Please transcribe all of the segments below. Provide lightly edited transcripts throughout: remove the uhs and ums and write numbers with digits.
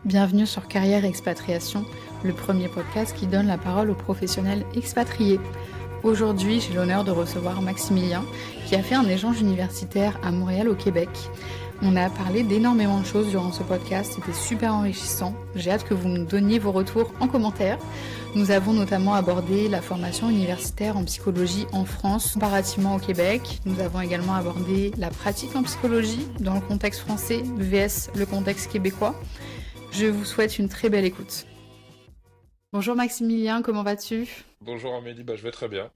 Bienvenue sur Carrière Expatriation, le premier podcast qui donne la parole aux professionnels expatriés. Aujourd'hui, j'ai l'honneur de recevoir Maximilien, qui a fait un échange universitaire à Montréal au Québec. On a parlé d'énormément de choses durant ce podcast, c'était super enrichissant. J'ai hâte que vous nous donniez vos retours en commentaire. Nous avons notamment abordé la formation universitaire en psychologie en France comparativement au Québec. Nous avons également abordé la pratique en psychologie dans le contexte français vs le contexte québécois. Je vous souhaite une très belle écoute. Bonjour Maximilien, comment vas-tu ? Bonjour Amélie, je vais très bien.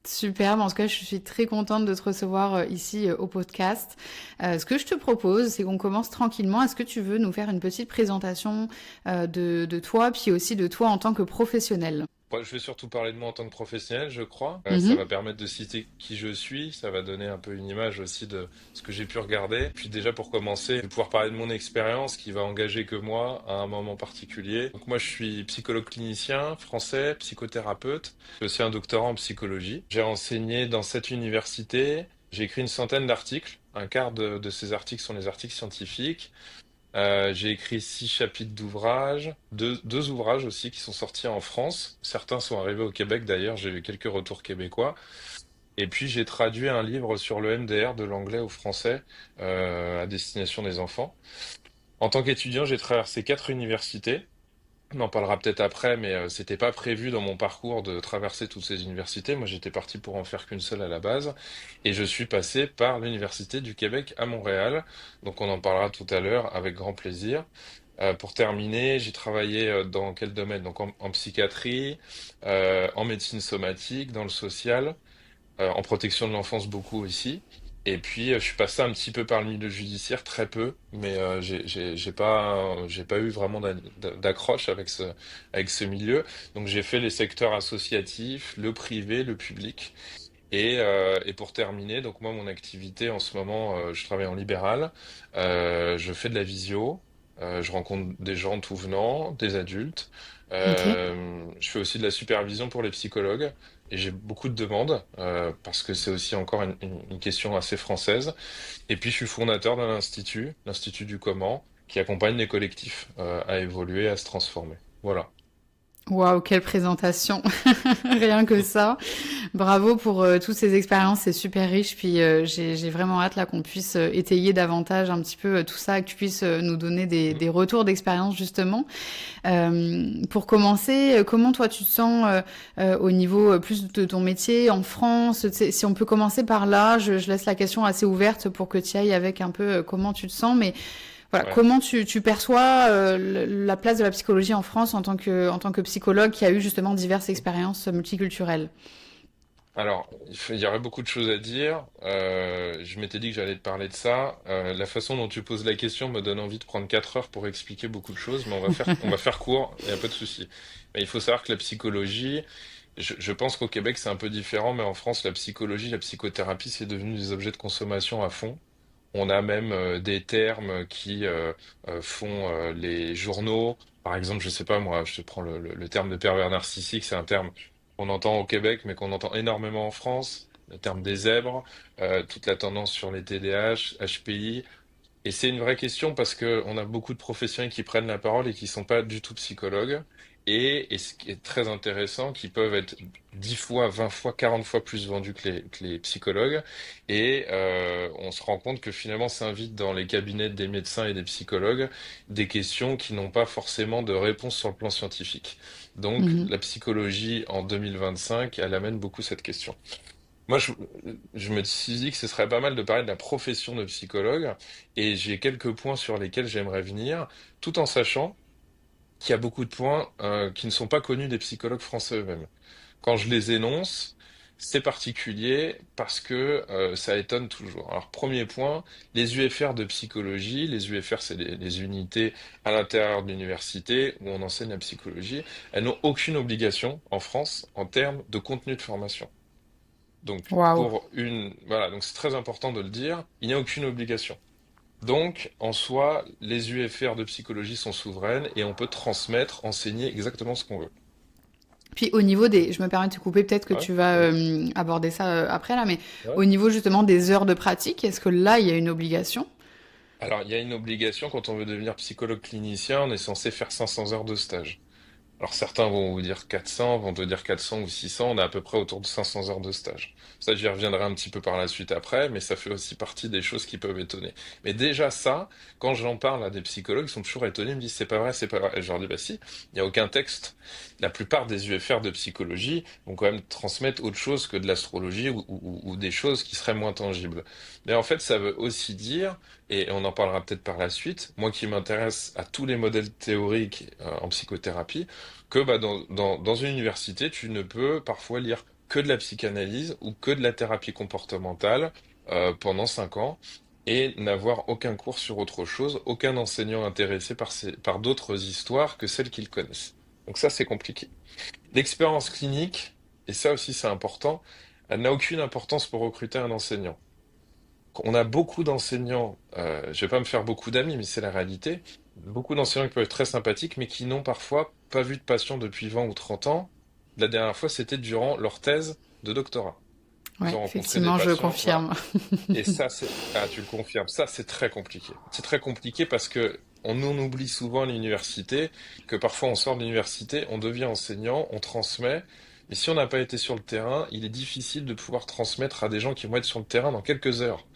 Super, en tout cas je suis très contente de te recevoir ici au podcast. Ce que je te propose, c'est qu'on commence tranquillement. Est-ce que tu veux nous faire une petite présentation de toi, puis aussi de toi en tant que professionnel ? Je vais surtout parler de moi en tant que professionnel, je crois. Ça Mhm. va permettre de citer qui je suis, ça va donner un peu une image aussi de ce que j'ai pu regarder. Puis déjà pour commencer, je vais pouvoir parler de mon expérience qui va engager que moi à un moment particulier. Donc moi je suis psychologue clinicien français, psychothérapeute, je suis aussi un doctorat en psychologie. J'ai enseigné dans cette université, j'ai écrit une centaine d'articles. Un quart de ces articles sont des articles scientifiques. J'ai écrit 6 chapitres d'ouvrages, deux ouvrages aussi qui sont sortis en France. Certains sont arrivés au Québec d'ailleurs, j'ai eu quelques retours québécois. Et puis j'ai traduit un livre sur le MDR de l'anglais au français à destination des enfants. En tant qu'étudiant, j'ai traversé 4 universités. On en parlera peut-être après, mais c'était pas prévu dans mon parcours de traverser toutes ces universités. Moi, j'étais parti pour en faire qu'une seule à la base, et je suis passé par l'Université du Québec à Montréal. Donc, on en parlera tout à l'heure avec grand plaisir. Pour terminer, j'ai travaillé dans quel domaine? Donc, en psychiatrie, en médecine somatique, dans le social, en protection de l'enfance beaucoup aussi. Et puis, je suis passé un petit peu par le milieu judiciaire, très peu, mais j'ai pas eu vraiment d'accroche avec ce milieu. Donc, j'ai fait les secteurs associatifs, le privé, le public. Et pour terminer, donc moi, mon activité en ce moment, je travaille en libéral, je fais de la visio, je rencontre des gens tout venant, des adultes. Ok. Je fais aussi de la supervision pour les psychologues et j'ai beaucoup de demandes parce que c'est aussi encore une question assez française. Et puis je suis fondateur d'un institut, l'Institut du Comment, qui accompagne les collectifs à évoluer, à se transformer. Voilà. Waouh, quelle présentation! Rien que ça. Bravo pour toutes ces expériences, c'est super riche. Puis j'ai vraiment hâte là qu'on puisse étayer davantage un petit peu tout ça, que tu puisses nous donner Mhm. des retours d'expérience justement. Pour commencer, comment toi tu te sens au niveau plus de ton métier en France? Si on peut commencer par là, je laisse la question assez ouverte pour que tu ailles avec un peu comment tu te sens, mais voilà, Ouais. comment tu perçois la place de la psychologie en France en tant que psychologue qui a eu justement diverses expériences multiculturelles? Alors, il y aurait beaucoup de choses à dire. Je m'étais dit que j'allais te parler de ça. La façon dont tu poses la question me donne envie de prendre 4 heures pour expliquer beaucoup de choses, mais on va faire court, il n'y a pas de souci. Mais il faut savoir que la psychologie, je pense qu'au Québec c'est un peu différent, mais en France, la psychologie, la psychothérapie, c'est devenu des objets de consommation à fond. On a même des termes qui font les journaux. Par exemple, je sais pas moi, je te prends le terme de pervers narcissique, c'est un terme qu'on entend au Québec, mais qu'on entend énormément en France. Le terme des zèbres, toute la tendance sur les TDAH, HPI. Et c'est une vraie question parce que on a beaucoup de professionnels qui prennent la parole et qui sont pas du tout psychologues. Et ce qui est très intéressant, qui peuvent être 10 fois, 20 fois, 40 fois plus vendus que les psychologues. Et on se rend compte que finalement s'invitent dans les cabinets des médecins et des psychologues des questions qui n'ont pas forcément de réponse sur le plan scientifique. Donc Mhm. la psychologie en 2025, elle amène beaucoup cette question. Moi, je me suis dit que ce serait pas mal de parler de la profession de psychologue, et j'ai quelques points sur lesquels j'aimerais venir, tout en sachant qu'il y a beaucoup de points qui ne sont pas connus des psychologues français eux-mêmes. Quand je les énonce, c'est particulier parce que ça étonne toujours. Alors, premier point, les UFR de psychologie, les UFR, c'est les unités à l'intérieur de l'université où on enseigne la psychologie, elles n'ont aucune obligation en France en termes de contenu de formation. Donc, Waouh. voilà, donc c'est très important de le dire, il n'y a aucune obligation. Donc, en soi, les UFR de psychologie sont souveraines et on peut transmettre, enseigner exactement ce qu'on veut. Puis au niveau des, je me permets de te couper, peut-être que Ouais, tu vas ouais, aborder ça après là, mais ouais. au niveau justement des heures de pratique, est-ce que là il y a une obligation? Alors, il y a une obligation quand on veut devenir psychologue clinicien, on est censé faire 500 heures de stage. Alors certains vont vous dire 400, vont te dire 400 ou 600, on est à peu près autour de 500 heures de stage. Ça, j'y reviendrai un petit peu par la suite après, mais ça fait aussi partie des choses qui peuvent étonner. Mais déjà ça, quand j'en parle à des psychologues, ils sont toujours étonnés, ils me disent c'est pas vrai, c'est pas vrai. Et je leur dis bah si, il n'y a aucun texte. La plupart des UFR de psychologie vont quand même transmettre autre chose que de l'astrologie ou des choses qui seraient moins tangibles. Mais en fait, ça veut aussi dire, et on en parlera peut-être par la suite, moi qui m'intéresse à tous les modèles théoriques en psychothérapie, que bah, dans une université, tu ne peux parfois lire que de la psychanalyse ou que de la thérapie comportementale pendant 5 ans et n'avoir aucun cours sur autre chose, aucun enseignant intéressé par d'autres histoires que celles qu'ils connaissent. Donc ça, c'est compliqué. L'expérience clinique, et ça aussi c'est important, elle n'a aucune importance pour recruter un enseignant. On a beaucoup d'enseignants, je vais pas me faire beaucoup d'amis, mais c'est la réalité. Beaucoup d'enseignants qui peuvent être très sympathiques, mais qui n'ont parfois pas vu de patient depuis 20 ou 30 ans. La dernière fois, c'était durant leur thèse de doctorat. Ils Ouais, ont rencontré des effectivement, je patients, voilà. confirme. Et ça, tu le confirmes, ça, c'est très compliqué. C'est très compliqué parce que on oublie souvent à l'université que parfois on sort de l'université, on devient enseignant, on transmet. Mais si on n'a pas été sur le terrain, il est difficile de pouvoir transmettre à des gens qui vont être sur le terrain dans quelques heures.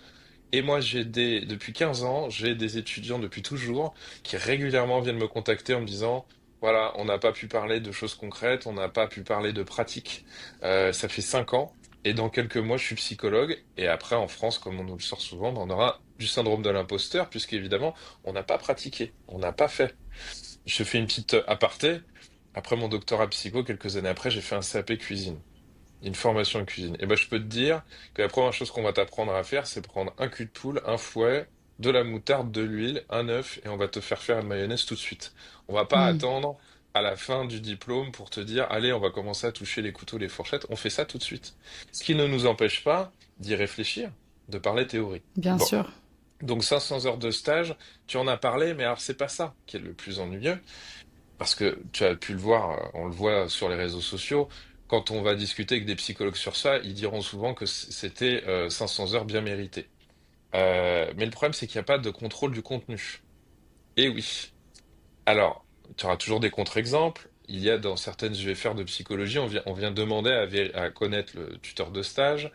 Et moi, depuis 15 ans, j'ai des étudiants depuis toujours qui régulièrement viennent me contacter en me disant, voilà, on n'a pas pu parler de choses concrètes, on n'a pas pu parler de pratiques. Ça fait 5 ans. Et dans quelques mois, je suis psychologue. Et après, en France, comme on nous le sort souvent, ben, on aura du syndrome de l'imposteur, puisqu'évidemment, on n'a pas pratiqué, on n'a pas fait. Je fais une petite aparté. Après mon doctorat psycho, quelques années après, j'ai fait un CAP cuisine, une formation en cuisine. Et ben, je peux te dire que la première chose qu'on va t'apprendre à faire, c'est prendre un cul de poule, un fouet, de la moutarde, de l'huile, un œuf, et on va te faire une mayonnaise tout de suite. On va pas Hmm, attendre à la fin du diplôme pour te dire, allez, on va commencer à toucher les couteaux, les fourchettes. On fait ça tout de suite. Ce qui ne nous empêche pas d'y réfléchir, de parler théorie. bien Bon. sûr. Donc 500 heures de stage, tu en as parlé, mais alors c'est pas ça qui est le plus ennuyeux. Parce que tu as pu le voir, on le voit sur les réseaux sociaux, quand on va discuter avec des psychologues sur ça, ils diront souvent que c'était 500 heures bien méritées. Mais le problème, c'est qu'il n'y a pas de contrôle du contenu. Et oui. Alors, tu auras toujours des contre-exemples. Il y a dans certaines UFR de psychologie, on vient demander à connaître le tuteur de stage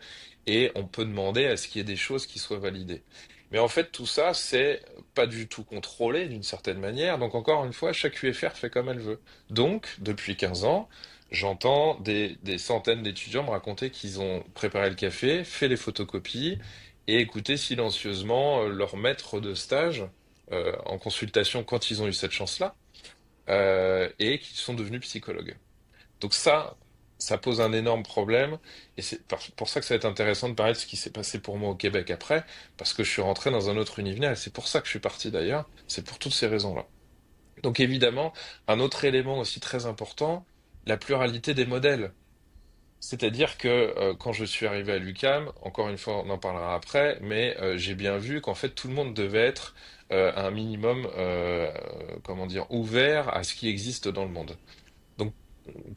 et on peut demander à ce qu'il y ait des choses qui soient validées. Mais en fait, tout ça, c'est pas du tout contrôlé d'une certaine manière. Donc, encore une fois, chaque UFR fait comme elle veut. Donc, depuis 15 ans, j'entends des centaines d'étudiants me raconter qu'ils ont préparé le café, fait les photocopies et écouté silencieusement leur maître de stage en consultation quand ils ont eu cette chance-là et qui sont devenus psychologues. Donc ça pose un énorme problème et c'est pour ça que ça va être intéressant de parler de ce qui s'est passé pour moi au Québec après, parce que je suis rentré dans un autre univers et c'est pour ça que je suis parti d'ailleurs, c'est pour toutes ces raisons-là. Donc évidemment, un autre élément aussi très important, la pluralité des modèles. C'est-à-dire que quand je suis arrivé à l'UQAM, encore une fois, on en parlera après, mais j'ai bien vu qu'en fait tout le monde devait être un minimum, comment dire, ouvert à ce qui existe dans le monde. Donc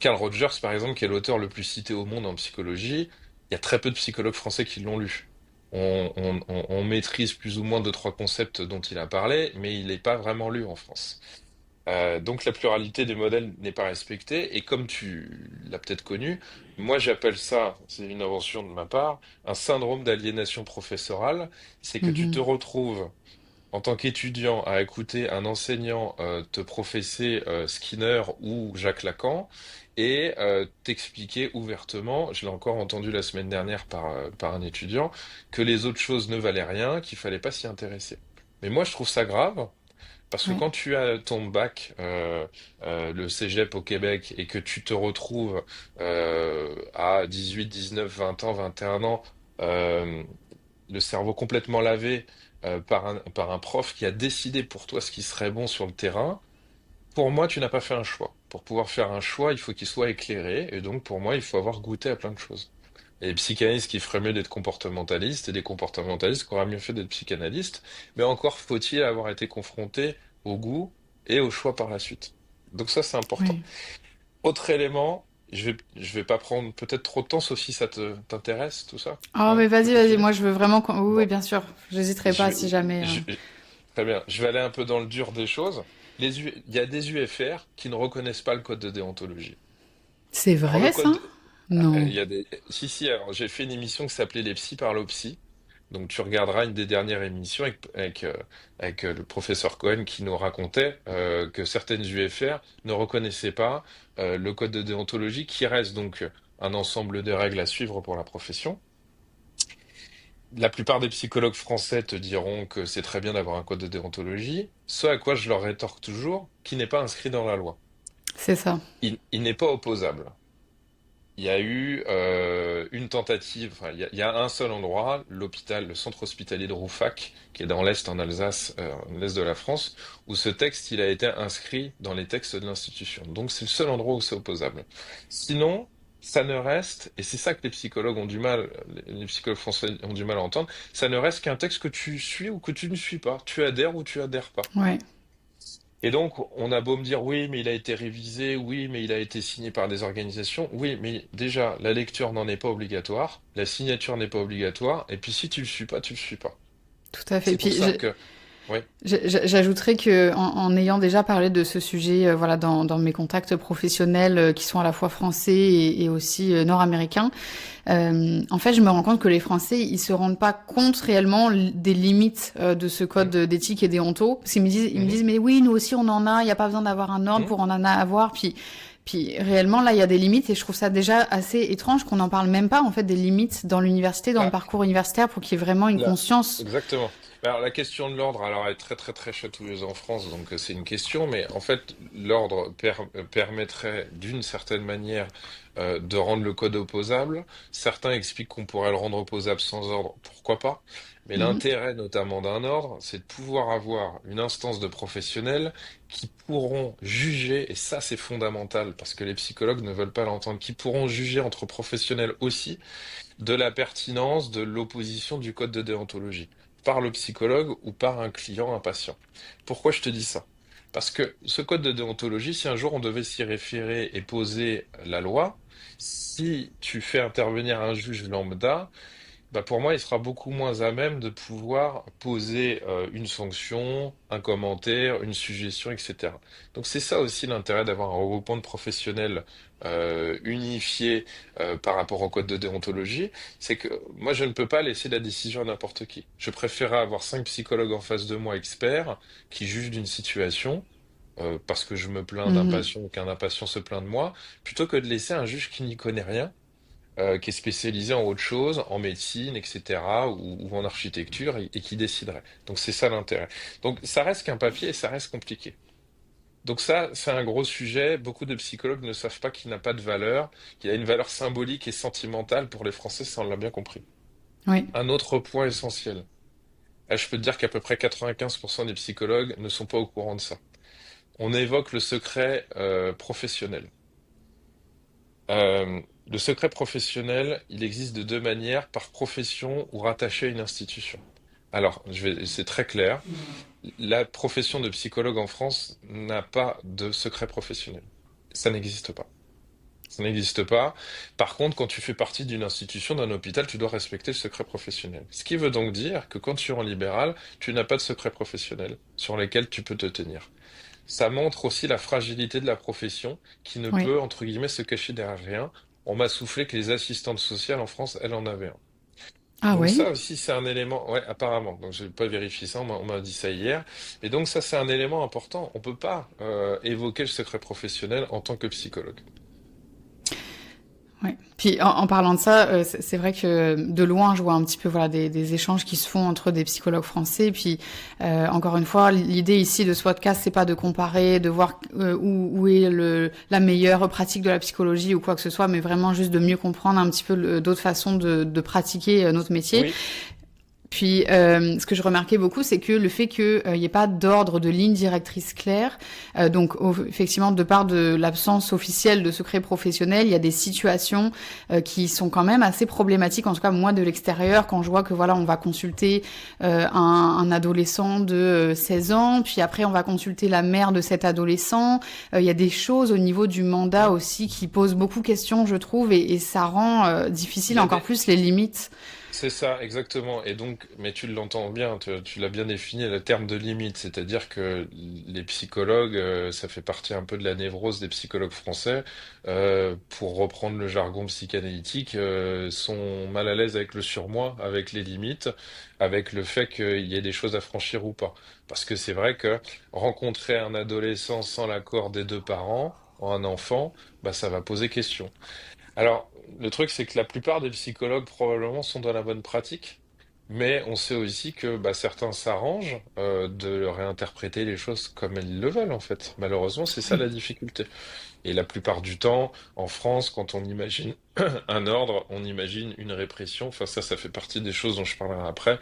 Carl Rogers, par exemple, qui est l'auteur le plus cité au monde en psychologie, il y a très peu de psychologues français qui l'ont lu. On maîtrise plus ou moins deux, trois concepts dont il a parlé, mais il n'est pas vraiment lu en France. Donc la pluralité des modèles n'est pas respectée, et comme tu l'as peut-être connu, moi j'appelle ça, c'est une invention de ma part, un syndrome d'aliénation professorale. C'est que tu te Mhm. retrouves en tant qu'étudiant à écouter un enseignant te professer Skinner ou Jacques Lacan et t'expliquer ouvertement, je l'ai encore entendu la semaine dernière par un étudiant, que les autres choses ne valaient rien, qu'il fallait pas s'y intéresser. Mais moi je trouve ça grave. Parce que Ouais. quand tu as ton bac, le cégep au Québec, et que tu te retrouves à 18, 19, 20 ans, 21 ans, euh, le cerveau complètement lavé par un prof qui a décidé pour toi ce qui serait bon sur le terrain, pour moi, tu n'as pas fait un choix. Pour pouvoir faire un choix, il faut qu'il soit éclairé, et donc pour moi, il faut avoir goûté à plein de choses. Et les psychanalystes qui feraient mieux d'être comportementalistes et des comportementalistes qui auraient mieux fait d'être psychanalystes, mais encore faut-il avoir été confronté au goût et au choix par la suite. Donc ça, c'est important. Oui. Autre élément, je vais pas prendre peut-être trop de temps, sauf si ça t'intéresse, tout ça. Oh, Ouais, mais je peux vas-y, vas-y. continuer? Moi, je veux vraiment. Oui, oui, Bon, bien sûr. J'hésiterai je pas vais, si jamais. je, Très bien. Je vais aller un peu dans le dur des choses. Il y a des UFR qui ne reconnaissent pas le code de déontologie. C'est Alors le vrai, ça? code, Non. il y a des... Si, si, alors j'ai fait une émission qui s'appelait Les Psy par l'Opsy. Donc tu regarderas une des dernières émissions avec le professeur Cohen qui nous racontait que certaines UFR ne reconnaissaient pas le code de déontologie qui reste donc un ensemble de règles à suivre pour la profession. La plupart des psychologues français te diront que c'est très bien d'avoir un code de déontologie, ce à quoi je leur rétorque toujours qui n'est pas inscrit dans la loi. C'est ça. Il n'est pas opposable. Il y a eu une tentative, enfin, il y a un seul endroit, l'hôpital, le centre hospitalier de Rouffach, qui est dans l'Est, en Alsace, l'Est de la France, où ce texte, il a été inscrit dans les textes de l'institution. Donc c'est le seul endroit où c'est opposable. Sinon, ça ne reste, et c'est ça que les psychologues ont du mal, les psychologues français ont du mal à entendre, ça ne reste qu'un texte que tu suis ou que tu ne suis pas. Tu adhères ou tu adhères pas. Ouais. Et donc, on a beau me dire, oui, mais il a été révisé, oui, mais il a été signé par des organisations. Oui, mais déjà, la lecture n'en est pas obligatoire, la signature n'est pas obligatoire, et puis si tu le suis pas, tu le suis pas. Tout à fait. C'est pour Puis ça que, oui, j'ajouterais que en ayant déjà parlé de ce sujet, voilà, dans mes contacts professionnels qui sont à la fois français et aussi nord-américains, en fait, je me rends compte que les Français, ils se rendent pas compte réellement des limites de ce code hum, d'éthique et déonto. Parce qu'ils ils me mhm, disent, mais oui, nous aussi on en a. Il y a pas besoin d'avoir un ordre hum, pour en avoir. Puis réellement, là, il y a des limites et je trouve ça déjà assez étrange qu'on n'en parle même pas, en fait, des limites dans l'université, dans le bah, parcours universitaire pour qu'il y ait vraiment une là, conscience. exactement. Alors, la question de l'ordre, alors, elle est très, très, très chatouilleuse en France, donc c'est une question, mais en fait, l'ordre permettrait, d'une certaine manière, de rendre le code opposable. Certains expliquent qu'on pourrait le rendre opposable sans ordre, pourquoi pas? Mais Mhm. l'intérêt, notamment d'un ordre, c'est de pouvoir avoir une instance de professionnels qui pourront juger, et ça, c'est fondamental, parce que les psychologues ne veulent pas l'entendre, qui pourront juger entre professionnels aussi de la pertinence de l'opposition du code de déontologie par le psychologue ou par un client, un patient. Pourquoi je te dis ça? Parce que ce code de déontologie, si un jour on devait s'y référer et poser la loi, si tu fais intervenir un juge lambda, bah pour moi, il sera beaucoup moins à même de pouvoir poser une sanction, un commentaire, une suggestion, etc. Donc c'est ça aussi l'intérêt d'avoir un regroupement de professionnels unifié par rapport au code de déontologie, c'est que moi, je ne peux pas laisser la décision à n'importe qui. Je préférerais avoir 5 psychologues en face de moi experts qui jugent d'une situation. Parce que je me plains d'un Mhm. patient ou qu'un impatient se plaint de moi, plutôt que de laisser un juge qui n'y connaît rien qui est spécialisé en autre chose, en médecine, etc., ou en architecture, et qui déciderait. Donc c'est ça l'intérêt. Donc ça reste qu'un papier et ça reste compliqué. Donc ça, c'est un gros sujet. Beaucoup de psychologues ne savent pas qu'il n'a pas de valeur, qu'il a une valeur symbolique et sentimentale pour les Français, ça on l'a bien compris. Oui. Un autre point essentiel. Là, je peux te dire qu'à peu près 95% des psychologues ne sont pas au courant de ça. On évoque le secret professionnel. Le secret professionnel, il existe de deux manières, par profession ou rattaché à une institution. Alors, c'est très clair. La profession de psychologue en France n'a pas de secret professionnel. Ça n'existe pas. Ça n'existe pas. Par contre, quand tu fais partie d'une institution, d'un hôpital, tu dois respecter le secret professionnel. Ce qui veut donc dire que quand tu es en libéral, tu n'as pas de secret professionnel sur lesquels tu peux te tenir. Ça montre aussi la fragilité de la profession qui ne Oui. peut, entre guillemets, se cacher derrière rien. On m'a soufflé que les assistantes sociales en France, elles en avaient un. Ah Donc oui? ça aussi, c'est un élément, ouais, apparemment. Donc je n'ai pas vérifié ça, on m'a dit ça hier. Et donc ça, c'est un élément important. On peut pas évoquer le secret professionnel en tant que psychologue. Ouais. Puis en parlant de ça, c'est vrai que de loin, je vois un petit peu voilà des échanges qui se font entre des psychologues français. Puis encore une fois, l'idée ici de ce podcast, c'est pas de comparer, de voir où est la meilleure pratique de la psychologie ou quoi que ce soit, mais vraiment juste de mieux comprendre un petit peu d'autres façons de pratiquer notre métier. Oui, Puis, ce que je remarquais beaucoup, c'est que le fait qu'il n'y ait pas d'ordre, de ligne directrice claire, donc effectivement, de part de l'absence officielle de secret professionnel, il y a des situations qui sont quand même assez problématiques. En tout cas, moi, de l'extérieur, quand je vois que voilà, on va consulter un adolescent de 16 ans, puis après, on va consulter la mère de cet adolescent. Il y a des choses au niveau du mandat aussi qui posent beaucoup de questions, je trouve, et ça rend il difficile y a encore des, plus les limites. C'est ça, exactement. Et donc, mais tu l'entends bien, tu l'as bien défini, le terme de limite, c'est-à-dire que les psychologues, ça fait partie un peu de la névrose des psychologues français, pour reprendre le jargon psychanalytique, sont mal à l'aise avec le surmoi, avec les limites, avec le fait qu'il y ait des choses à franchir ou pas. Parce que c'est vrai que rencontrer un adolescent sans l'accord des deux parents, ou un enfant, bah ça va poser question. Alors, le truc, c'est que la plupart des psychologues probablement sont dans la bonne pratique, mais on sait aussi que bah, certains s'arrangent de réinterpréter les choses comme ils le veulent, en fait. Malheureusement, c'est ça Oui. la difficulté. Et la plupart du temps, en France, quand on imagine un ordre, on imagine une répression. Enfin, ça fait partie des choses dont je parlerai après.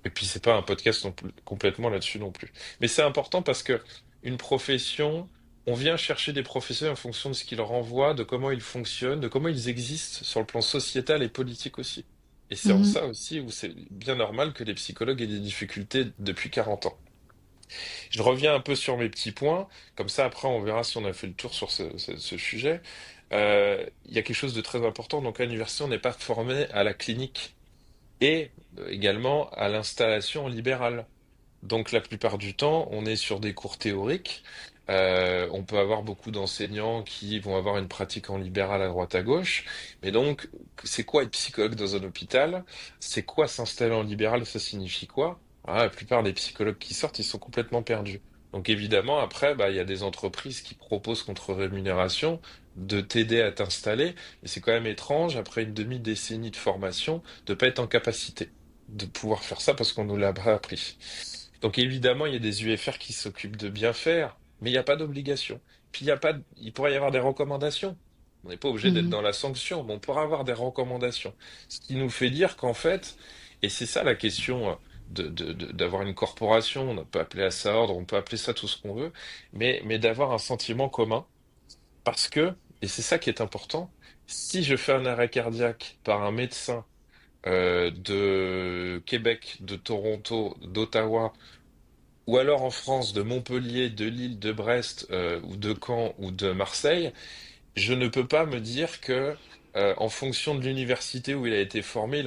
Et puis, c'est pas un podcast non plus, complètement là-dessus non plus. Mais c'est important parce que une profession, on vient chercher des professionnels en fonction de ce qu'ils renvoient, de comment ils fonctionnent, de comment ils existent sur le plan sociétal et politique aussi. Et c'est en Mhm. ça aussi où c'est bien normal que les psychologues aient des difficultés depuis 40 ans. Je reviens un peu sur mes petits points, comme ça après on verra si on a fait le tour sur ce sujet. Il y a quelque chose de très important, donc à l'université on n'est pas formé à la clinique et également à l'installation libérale. Donc la plupart du temps, on est sur des cours théoriques. On peut avoir beaucoup d'enseignants qui vont avoir une pratique en libéral à droite à gauche. Mais donc, c'est quoi être psychologue dans un hôpital? C'est quoi s'installer en libéral? Ça signifie quoi? Ah, la plupart des psychologues qui sortent, ils sont complètement perdus. Donc évidemment, après, bah, il y a des entreprises qui proposent contre rémunération de t'aider à t'installer. Mais c'est quand même étrange, après une demi-décennie de formation, de pas être en capacité de pouvoir faire ça parce qu'on nous l'a pas appris. Donc évidemment, il y a des UFR qui s'occupent de bien faire, mais il n'y a pas d'obligation. Puis il y a pas, il pourrait y avoir des recommandations. On n'est pas obligé d'être Mhm. dans la sanction, mais on pourra avoir des recommandations. Ce qui nous fait dire qu'en fait, et c'est ça la question d'avoir une corporation, on peut appeler ça ordre, on peut appeler ça tout ce qu'on veut, mais d'avoir un sentiment commun. Parce que, et c'est ça qui est important, si je fais un arrêt cardiaque par un médecin de Québec, de Toronto, d'Ottawa, ou alors en France, de Montpellier, de Lille, de Brest, ou de Caen, ou de Marseille, je ne peux pas me dire que, en fonction de l'université où il a été formé,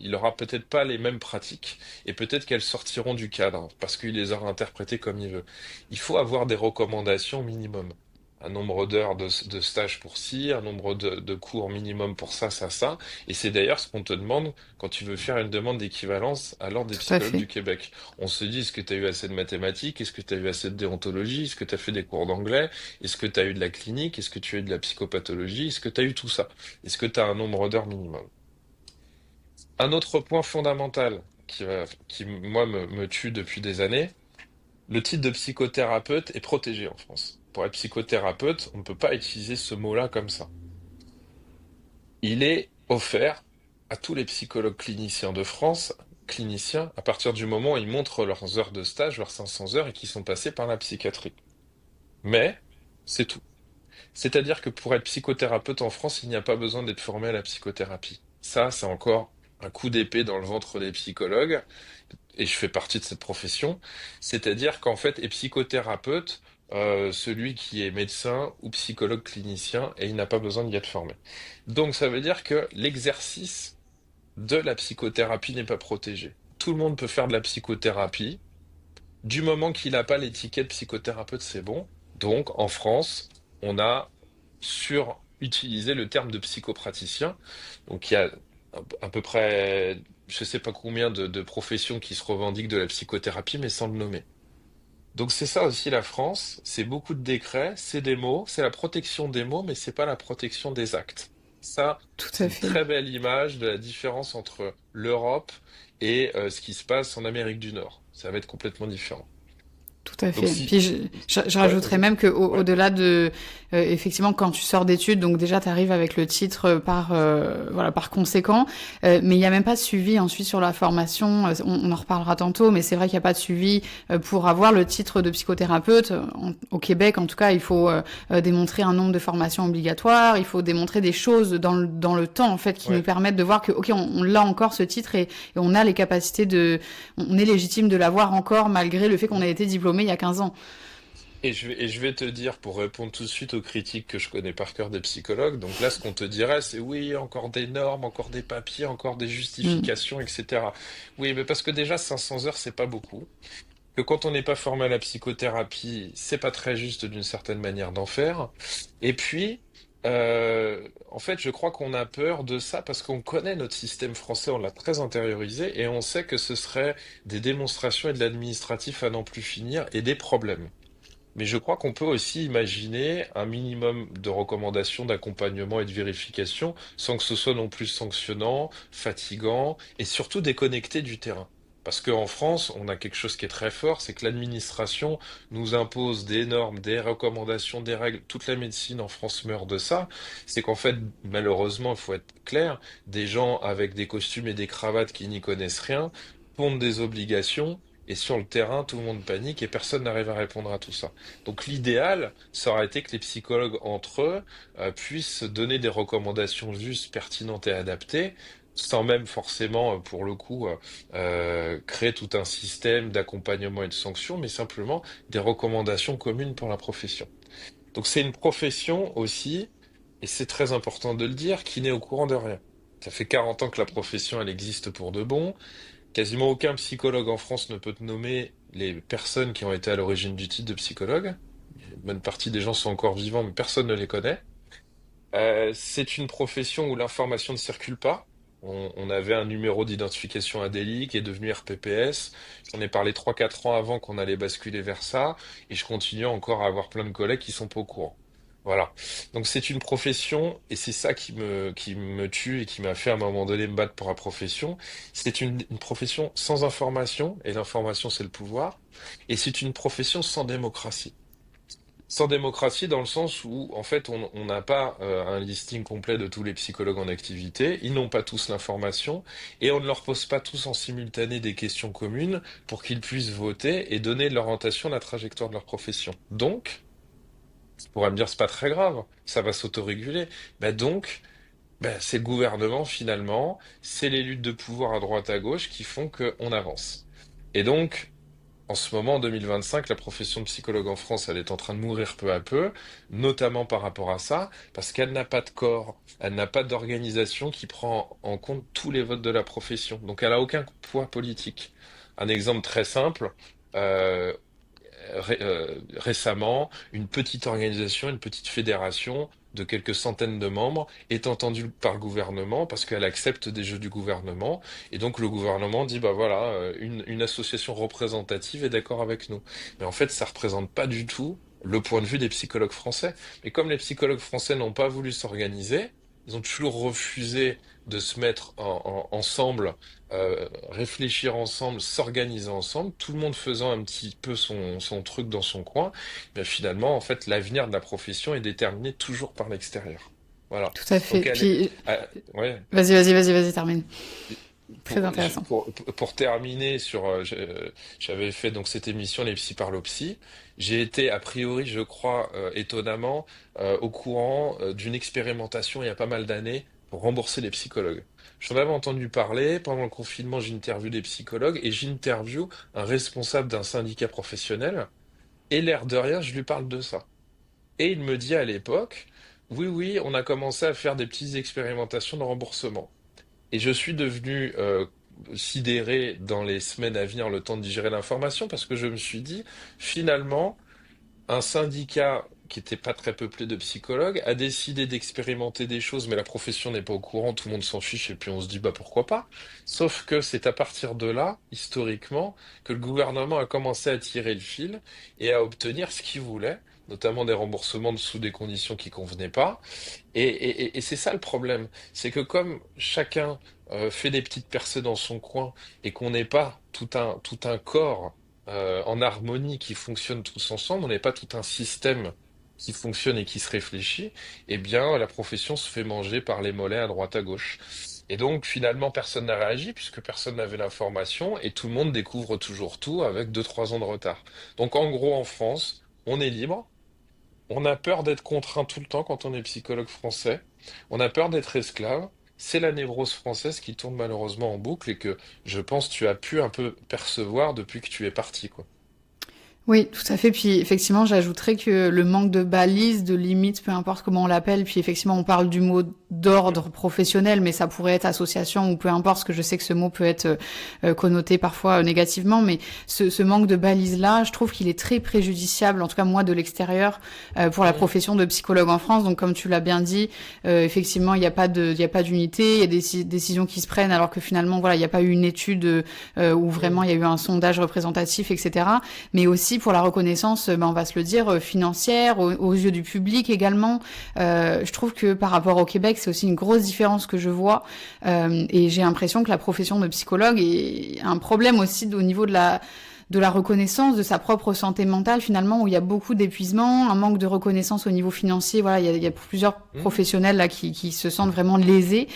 il aura peut-être pas les mêmes pratiques, et peut-être qu'elles sortiront du cadre, parce qu'il les aura interprétées comme il veut. Il faut avoir des recommandations minimum. Un nombre d'heures de stage pour ci, un nombre de cours minimum pour ça, ça, ça. Et c'est d'ailleurs ce qu'on te demande quand tu veux faire une demande d'équivalence à l'Ordre des Tout à psychologues fait. du Québec. On se dit, est-ce que tu as eu assez de mathématiques? Est-ce que tu as eu assez de déontologie? Est-ce que tu as fait des cours d'anglais? Est-ce que tu as eu de la clinique? Est-ce que tu as eu de la psychopathologie? Est-ce que tu as eu tout ça? Est-ce que tu as un nombre d'heures minimum? Un autre point fondamental qui moi, me tue depuis des années, le titre de psychothérapeute est protégé en France. Pour être psychothérapeute, on ne peut pas utiliser ce mot-là comme ça. Il est offert à tous les psychologues cliniciens de France, cliniciens, à partir du moment où ils montrent leurs heures de stage, leurs 500 heures, et qu'ils sont passés par la psychiatrie. Mais, c'est tout. C'est-à-dire que pour être psychothérapeute en France, il n'y a pas besoin d'être formé à la psychothérapie. Ça, c'est encore un coup d'épée dans le ventre des psychologues, et je fais partie de cette profession. C'est-à-dire qu'en fait, est psychothérapeute, celui qui est médecin ou psychologue clinicien, et il n'a pas besoin d'y être formé. Donc ça veut dire que l'exercice de la psychothérapie n'est pas protégé. Tout le monde peut faire de la psychothérapie. Du moment qu'il n'a pas l'étiquette psychothérapeute, c'est bon. Donc en France, on a surutilisé le terme de psychopraticien. Donc il y a à peu près, je sais pas combien de professions qui se revendiquent de la psychothérapie, mais sans le nommer. Donc c'est ça aussi la France, c'est beaucoup de décrets, c'est des mots, c'est la protection des mots, mais c'est pas la protection des actes. Ça, Tout c'est à une fait. très belle image de la différence entre l'Europe et ce qui se passe en Amérique du Nord. Ça va être complètement différent. Tout à Donc fait. si, Puis je ouais, rajouterais vas-y. même que Ouais, au-delà de effectivement quand tu sors d'études, donc déjà tu arrives avec le titre par voilà par conséquent, mais il y a même pas de suivi ensuite sur la formation. On en reparlera tantôt, mais c'est vrai qu'il y a pas de suivi pour avoir le titre de psychothérapeute au Québec. En tout cas, il faut démontrer un nombre de formations obligatoires. Il faut démontrer des choses dans le temps en fait qui nous ouais. permettent de voir que ok on l'a encore ce titre et on a les capacités de on est légitime de l'avoir encore malgré le fait qu'on Mm. ait été diplômé il y a 15 ans. Et je vais te dire, pour répondre tout de suite aux critiques que je connais par cœur des psychologues, donc là, ce qu'on te dirait, c'est oui, encore des normes, encore des papiers, encore des Hmm. justifications, etc. Oui, mais parce que déjà, 500 heures, c'est pas beaucoup. Que quand on n'est pas formé à la psychothérapie, c'est pas très juste d'une certaine manière d'en faire. Et puis, en fait, je crois qu'on a peur de ça parce qu'on connaît notre système français, on l'a très intériorisé et on sait que ce serait des démonstrations et de l'administratif à n'en plus finir et des problèmes. Mais je crois qu'on peut aussi imaginer un minimum de recommandations d'accompagnement et de vérification sans que ce soit non plus sanctionnant, fatigant et surtout déconnecté du terrain. Parce qu'en France, on a quelque chose qui est très fort, c'est que l'administration nous impose des normes, des recommandations, des règles. Toute la médecine en France meurt de ça. C'est qu'en fait, malheureusement, il faut être clair, des gens avec des costumes et des cravates qui n'y connaissent rien pondent des obligations et sur le terrain, tout le monde panique et personne n'arrive à répondre à tout ça. Donc l'idéal, ça aurait été que les psychologues entre eux puissent donner des recommandations justes, pertinentes et adaptées, sans même forcément, pour le coup, créer tout un système d'accompagnement et de sanctions, mais simplement des recommandations communes pour la profession. Donc c'est une profession aussi, et c'est très important de le dire, qui n'est au courant de rien. Ça fait 40 ans que la profession, elle existe pour de bon. Quasiment aucun psychologue en France ne peut te nommer les personnes qui ont été à l'origine du titre de psychologue. Une bonne partie des gens sont encore vivants, mais personne ne les connaît. C'est une profession où l'information ne circule pas. On avait un numéro d'identification à délit qui est devenu RPPS. J'en ai parlé 3 4 ans avant qu'on allait basculer vers ça, et je continue encore à avoir plein de collègues qui sont pas au courant. Voilà. Donc c'est une profession, et c'est ça qui me tue et qui m'a fait à un moment donné me battre pour la profession. C'est une profession sans information, et l'information c'est le pouvoir, et c'est une profession sans démocratie. Sans démocratie dans le sens où, en fait, on n'a pas un listing complet de tous les psychologues en activité, ils n'ont pas tous l'information, et on ne leur pose pas tous en simultané des questions communes pour qu'ils puissent voter et donner l'orientation, la trajectoire de leur profession. Donc, tu pourrais me dire, c'est pas très grave, ça va s'autoréguler. Donc, c'est le gouvernement finalement, c'est les luttes de pouvoir à droite à gauche qui font qu'on avance. Et donc, en ce moment, en 2025, la profession de psychologue en France, elle est en train de mourir peu à peu, notamment par rapport à ça, parce qu'elle n'a pas de corps, elle n'a pas d'organisation qui prend en compte tous les votes de la profession. Donc elle a aucun poids politique. Un exemple très simple, euh, récemment, une petite organisation, une petite fédération de quelques centaines de membres est entendue par le gouvernement parce qu'elle accepte des jeux du gouvernement et donc le gouvernement dit bah voilà une association représentative est d'accord avec nous. Mais en fait ça représente pas du tout le point de vue des psychologues français. Et comme les psychologues français n'ont pas voulu s'organiser, ils ont toujours refusé de se mettre ensemble, réfléchir ensemble, s'organiser ensemble, tout le monde faisant un petit peu son truc dans son coin, finalement, en fait, l'avenir de la profession est déterminé toujours par l'extérieur. Voilà. Tout à fait. Donc, Puis, ouais, vas-y, termine. Très pour, intéressant. pour terminer sur, j'avais fait donc cette émission Les Psy par Psy. J'ai été a priori, je crois, étonnamment, au courant d'une expérimentation il y a pas mal d'années pour rembourser les psychologues. J'en avais entendu parler pendant le confinement. J'interviewe des psychologues et j'interviewe un responsable d'un syndicat professionnel. Et l'air de rien, je lui parle de ça. Et il me dit à l'époque, oui, oui, on a commencé à faire des petites expérimentations de remboursement. Et je suis devenu sidéré dans les semaines à venir, le temps de digérer l'information, parce que je me suis dit, finalement, un syndicat qui n'était pas très peuplé de psychologues a décidé d'expérimenter des choses, mais la profession n'est pas au courant, tout le monde s'en fiche, et puis on se dit, bah pourquoi pas? Sauf que c'est à partir de là, historiquement, que le gouvernement a commencé à tirer le fil et à obtenir ce qu'il voulait, notamment des remboursements sous des conditions qui convenaient pas. Et c'est ça le problème, c'est que comme chacun fait des petites percées dans son coin et qu'on n'est pas tout un corps en harmonie qui fonctionne tous ensemble, on n'est pas tout un système qui fonctionne et qui se réfléchit, eh bien la profession se fait manger par les mollets à droite à gauche. Et donc finalement personne n'a réagi puisque personne n'avait l'information et tout le monde découvre toujours tout avec 2 3 ans de retard. Donc en gros en France, on est libre. On a peur d'être contraint tout le temps quand on est psychologue français. On a peur d'être esclave. C'est la névrose française qui tourne malheureusement en boucle et que je pense tu as pu un peu percevoir depuis que tu es parti, quoi. Oui, tout à fait. Puis effectivement, j'ajouterais que le manque de balises, de limites, peu importe comment on l'appelle, puis effectivement, on parle du mot d'ordre professionnel, mais ça pourrait être association ou peu importe, parce que je sais que ce mot peut être connoté parfois négativement, mais ce manque de balises-là, je trouve qu'il est très préjudiciable, en tout cas moi de l'extérieur, pour la Mmh. profession de psychologue en France. Donc comme tu l'as bien dit, effectivement, il y a pas d'unité, il y a des décisions qui se prennent, alors que finalement, voilà, il n'y a pas eu une étude où vraiment Mmh. il y a eu un sondage représentatif, etc. Mais aussi pour la reconnaissance, on va se le dire, financière, aux yeux du public également. Je trouve que par rapport au Québec, c'est aussi une grosse différence que je vois. Et j'ai l'impression que la profession de psychologue est un problème aussi au niveau de la reconnaissance de sa propre santé mentale, finalement, où il y a beaucoup d'épuisement, un manque de reconnaissance au niveau financier. Voilà, il y a plusieurs Mmh. professionnels là qui se sentent vraiment lésés.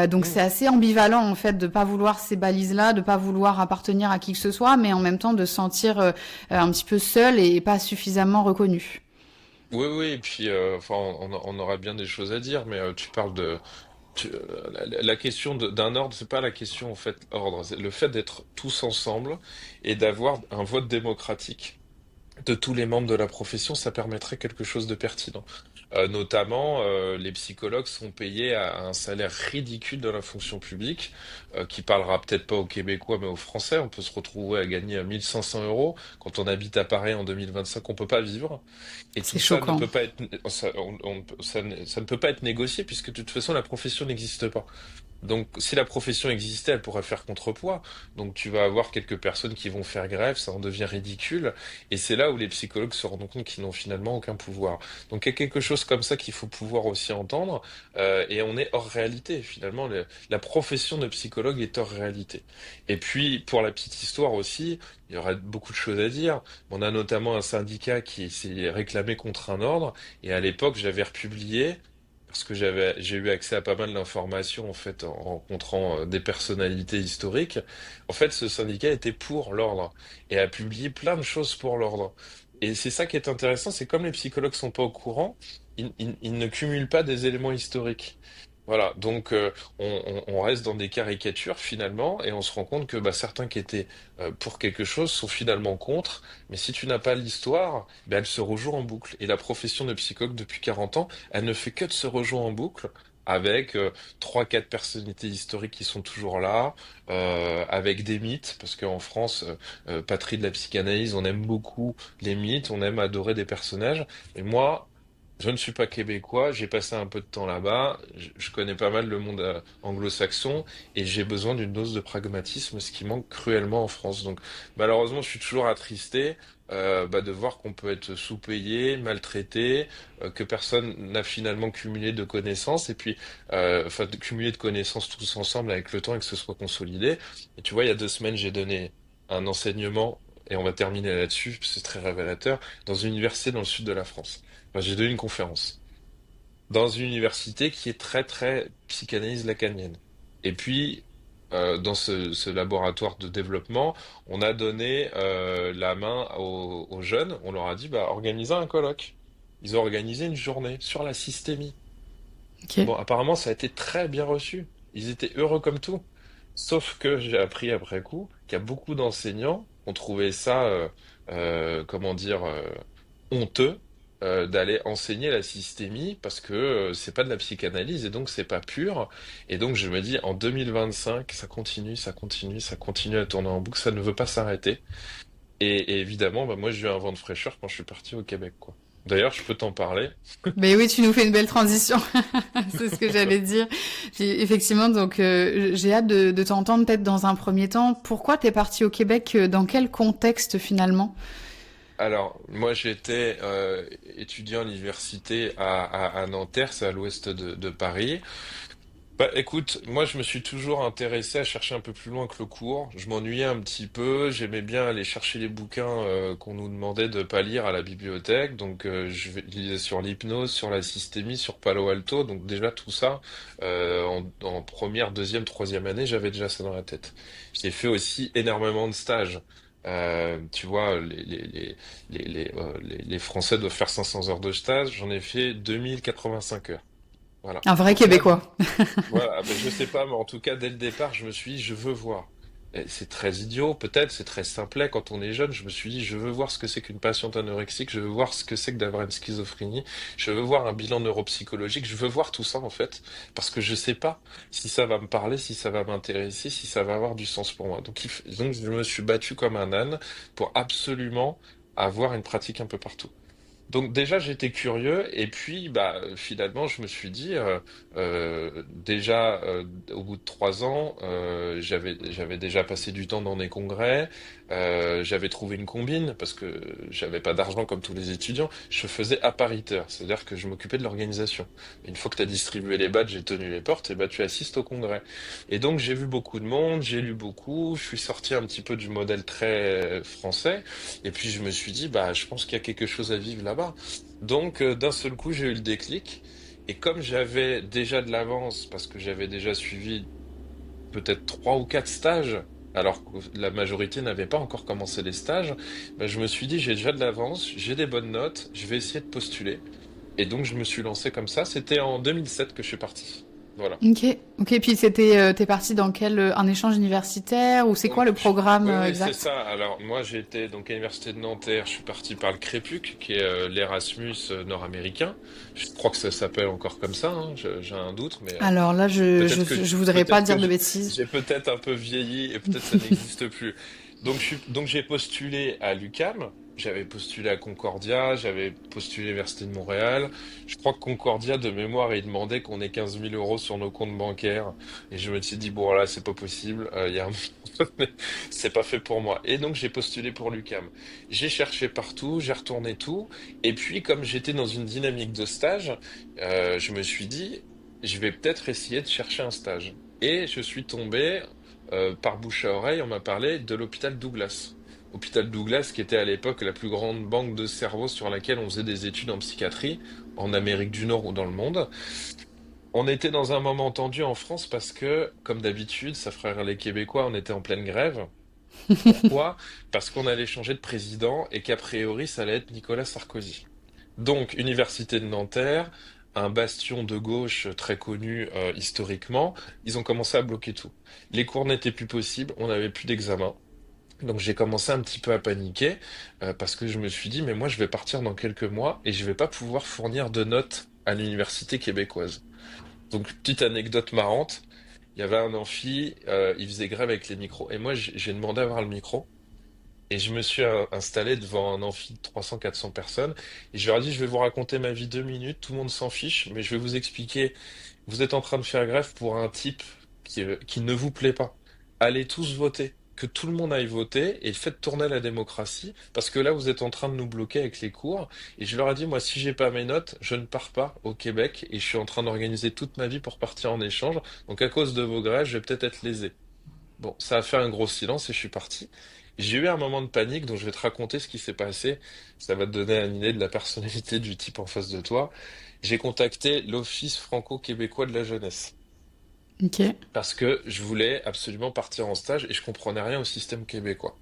Donc Mmh. c'est assez ambivalent en fait de pas vouloir ces balises-là, de pas vouloir appartenir à qui que ce soit, mais en même temps de se sentir un petit peu seul et pas suffisamment reconnu. Oui, oui, et puis enfin, on aura bien des choses à dire, mais tu parles de la question d'un ordre, c'est pas la question en fait ordre, c'est le fait d'être tous ensemble et d'avoir un vote démocratique de tous les membres de la profession, ça permettrait quelque chose de pertinent. Notamment, les psychologues sont payés à un salaire ridicule dans la fonction publique, qui parlera peut-être pas aux Québécois, mais aux Français. On peut se retrouver à gagner 1500 euros. Quand on habite à Paris en 2025, on peut pas vivre. Et C'est tout ça ne choquant. peut pas être, ça ne peut pas être négocié puisque de toute façon la profession n'existe pas. Donc, si la profession existait, elle pourrait faire contrepoids. Donc, tu vas avoir quelques personnes qui vont faire grève, ça en devient ridicule. Et c'est là où les psychologues se rendent compte qu'ils n'ont finalement aucun pouvoir. Donc, il y a quelque chose comme ça qu'il faut pouvoir aussi entendre. Et on est hors réalité. Finalement, la profession de psychologue est hors réalité. Et puis, pour la petite histoire aussi, il y aurait beaucoup de choses à dire. On a notamment un syndicat qui s'est réclamé contre un ordre. Et à l'époque, j'avais republié parce que j'ai eu accès à pas mal d'informations en fait en rencontrant des personnalités historiques. En fait, ce syndicat était pour l'ordre et a publié plein de choses pour l'ordre. Et c'est ça qui est intéressant, c'est comme les psychologues sont pas au courant, ils ne cumulent pas des éléments historiques. Voilà, donc on reste dans des caricatures finalement, et on se rend compte que bah, certains qui étaient pour quelque chose sont finalement contre, mais si tu n'as pas l'histoire, ben, elle se rejoue en boucle. Et la profession de psychologue depuis 40 ans, elle ne fait que de se rejouer en boucle avec trois, quatre personnalités historiques qui sont toujours là, avec des mythes, parce qu'en France, patrie de la psychanalyse, on aime beaucoup les mythes, on aime adorer des personnages. Et moi, je ne suis pas québécois, j'ai passé un peu de temps là-bas, je connais pas mal le monde anglo-saxon et j'ai besoin d'une dose de pragmatisme, ce qui manque cruellement en France. Donc malheureusement, je suis toujours attristé bah, de voir qu'on peut être sous-payé, maltraité, que personne n'a finalement cumulé de connaissances et puis enfin de cumuler de connaissances tous ensemble avec le temps et que ce soit consolidé. Et tu vois, il y a 2 semaines, j'ai donné un enseignement et on va terminer là-dessus, parce que c'est très révélateur, dans une université dans le sud de la France. Enfin, j'ai donné une conférence dans une université qui est très très psychanalyse lacanienne. Et puis dans ce laboratoire de développement, on a donné la main aux jeunes. On leur a dit bah organisez un colloque. Ils ont organisé une journée sur la systémie. Ok. Bon, apparemment ça a été très bien reçu. Ils étaient heureux comme tout. Sauf que j'ai appris après coup qu'il y a beaucoup d'enseignants qui ont trouvé ça comment dire honteux d'aller enseigner la systémie parce que c'est pas de la psychanalyse et donc c'est pas pur. Et donc je me dis en 2025, ça continue, ça continue, ça continue à tourner en boucle, ça ne veut pas s'arrêter. Et évidemment, bah, moi j'ai eu un vent de fraîcheur quand je suis parti au Québec, quoi. D'ailleurs, je peux t'en parler. Mais oui, tu nous fais une belle transition. C'est ce que j'allais dire. Puis effectivement, donc j'ai hâte de t'entendre peut-être dans un premier temps. Pourquoi t'es parti au Québec? Dans quel contexte finalement? Alors, moi j'étais étudiant à l'université à Nanterre, c'est à l'ouest de Paris. Bah écoute, moi je me suis toujours intéressé à chercher un peu plus loin que le cours. Je m'ennuyais un petit peu, j'aimais bien aller chercher les bouquins qu'on nous demandait de pas lire à la bibliothèque. Donc lisais sur l'hypnose, sur la systémie, sur Palo Alto. Donc déjà tout ça, en première, deuxième, troisième année, j'avais déjà ça dans la tête. J'ai fait aussi énormément de stages. Tu vois, les Français doivent faire 500 heures de stage. J'en ai fait 2085 heures. Voilà. Un vrai Donc là, Québécois. voilà, ben, je sais pas, mais en tout cas, dès le départ, je me suis dit, je veux voir. Et c'est très idiot, peut-être, c'est très simplet quand on est jeune. Je me suis dit, je veux voir ce que c'est qu'une patiente anorexique, je veux voir ce que c'est que d'avoir une schizophrénie, je veux voir un bilan neuropsychologique, je veux voir tout ça en fait, parce que je sais pas si ça va me parler, si ça va m'intéresser, si ça va avoir du sens pour moi. Donc je me suis battu comme un âne pour absolument avoir une pratique un peu partout. Donc déjà j'étais curieux et puis bah finalement je me suis dit déjà au bout de 3 ans j'avais déjà passé du temps dans des congrès, j'avais trouvé une combine parce que j'avais pas d'argent comme tous les étudiants, je faisais appariteur, c'est-à-dire que je m'occupais de l'organisation. Une fois que tu as distribué les badges et tenu les portes, et bah tu assistes au congrès. Et donc j'ai vu beaucoup de monde, j'ai lu beaucoup, je suis sorti un petit peu du modèle très français. Et puis je me suis dit, bah, je pense qu'il y a quelque chose à vivre là-bas. Donc d'un seul coup, j'ai eu le déclic. Et comme j'avais déjà de l'avance, parce que j'avais déjà suivi peut-être 3 ou 4 stages, alors que la majorité n'avait pas encore commencé les stages, bah, je me suis dit, j'ai déjà de l'avance, j'ai des bonnes notes, je vais essayer de postuler. Et donc je me suis lancé comme ça. C'était en 2007 que je suis parti. Voilà. Ok, ok. Puis t'es parti dans quel un échange universitaire ou c'est quoi Donc, le programme oui, oui, c'est exact? ça. Alors, moi, j'ai été donc à l'université de Nanterre. Je suis parti par le Crépuc, qui est l'Erasmus nord-américain. Je crois que ça s'appelle encore comme ça, hein. J'ai un doute, mais Alors là, peut-être que je voudrais pas peut-être que dire de bêtises. j'ai peut-être un peu vieilli et peut-être ça n'existe plus. Donc j'ai postulé à l'UQAM. J'avais postulé à Concordia, j'avais postulé à l'Université de Montréal. Je crois que Concordia, de mémoire, il demandait qu'on ait 15 000 euros sur nos comptes bancaires. Et je me suis dit, bon, là, c'est pas possible. Il y a un c'est pas fait pour moi. Et donc j'ai postulé pour l'UQAM. J'ai cherché partout, j'ai retourné tout. Et puis comme j'étais dans une dynamique de stage, je me suis dit, je vais peut-être essayer de chercher un stage. Et je suis tombé par bouche à oreille, on m'a parlé de l'hôpital Douglas. Hôpital Douglas, qui était à l'époque la plus grande banque de cerveau sur laquelle on faisait des études en psychiatrie, en Amérique du Nord ou dans le monde. On était dans un moment tendu en France parce que, comme d'habitude, ça ferait les Québécois, on était en pleine grève. Pourquoi? Parce qu'on allait changer de président et qu'a priori, ça allait être Nicolas Sarkozy. Donc, Université de Nanterre, un bastion de gauche très connu historiquement, ils ont commencé à bloquer tout. Les cours n'étaient plus possibles, on n'avait plus d'examen. Donc j'ai commencé un petit peu à paniquer parce que je me suis dit, mais moi je vais partir dans quelques mois et je vais pas pouvoir fournir de notes à l'université québécoise. Donc, petite anecdote marrante, il y avait un amphi, il faisait grève avec les micros. Et moi, j'ai demandé à avoir le micro. Et je me suis installé devant un amphi de 300-400 personnes. Et je leur ai dit, je vais vous raconter ma vie 2 minutes, tout le monde s'en fiche, mais je vais vous expliquer. Vous êtes en train de faire grève pour un type qui ne vous plaît pas. Allez tous voter. Que tout le monde aille voter et faites tourner la démocratie, parce que là, vous êtes en train de nous bloquer avec les cours. Et je leur ai dit, moi, si j'ai pas mes notes, je ne pars pas au Québec et je suis en train d'organiser toute ma vie pour partir en échange. Donc, à cause de vos grèves, je vais peut-être être lésé. Bon, ça a fait un gros silence et je suis parti. J'ai eu un moment de panique, donc je vais te raconter ce qui s'est passé. Ça va te donner une idée de la personnalité du type en face de toi. J'ai contacté l'Office franco-québécois de la jeunesse Ok. parce que je voulais absolument partir en stage et je comprenais rien au système québécois.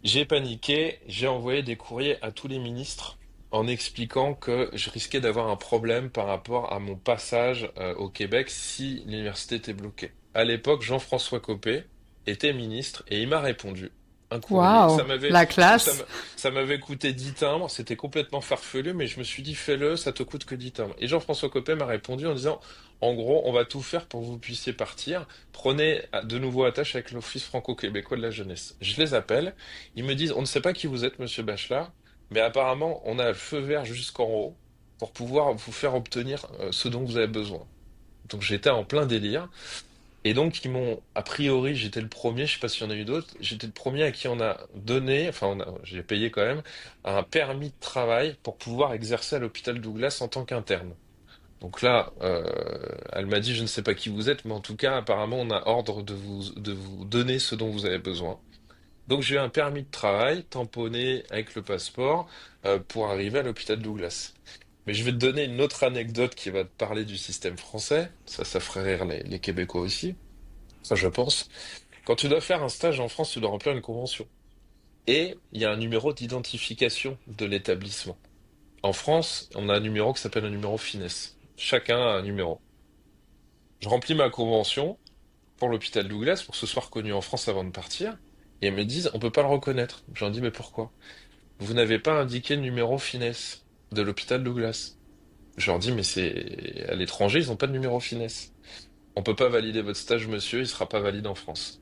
J'ai paniqué, j'ai envoyé des courriers à tous les ministres en expliquant que je risquais d'avoir un problème par rapport à mon passage au Québec si l'université était bloquée. À l'époque, Jean-François Copé était ministre et il m'a répondu un courrier. Waouh, la Ça classe. m'a- ça m'avait coûté 10 timbres, c'était complètement farfelu, mais je me suis dit fais-le, ça te coûte que 10 timbres. Et Jean-François Copé m'a répondu en disant en gros, on va tout faire pour que vous puissiez partir. Prenez de nouveau attache avec l'Office franco-québécois de la jeunesse. Je les appelle. Ils me disent, on ne sait pas qui vous êtes, monsieur Bachelard, mais apparemment, on a le feu vert jusqu'en haut pour pouvoir vous faire obtenir ce dont vous avez besoin. Donc j'étais en plein délire. Et donc ils m'ont, a priori, j'étais le premier, je sais pas s'il y en a eu d'autres, j'étais le premier à qui on a donné, enfin j'ai payé quand même, un permis de travail pour pouvoir exercer à l'hôpital Douglas en tant qu'interne. Donc là, elle m'a dit, je ne sais pas qui vous êtes, mais en tout cas, apparemment, on a ordre de vous donner ce dont vous avez besoin. Donc j'ai eu un permis de travail tamponné avec le passeport pour arriver à l'hôpital Douglas. Mais je vais te donner une autre anecdote qui va te parler du système français. Ça ferait rire les Québécois aussi. Ça, je pense. Quand tu dois faire un stage en France, tu dois remplir une convention. Et il y a un numéro d'identification de l'établissement. En France, on a un numéro qui s'appelle un numéro finesse. Chacun a un numéro. Je remplis ma convention. pour l'hôpital Douglas pour que ce soit reconnu en France avant de partir. Et ils me disent, on peut pas le reconnaître. J'en dis, mais pourquoi? Vous n'avez pas indiqué le numéro finesse de l'hôpital Douglas. Je leur dis, mais c'est à l'étranger, ils n'ont pas de numéro finesse. On peut pas valider votre stage, monsieur, il sera pas valide en France.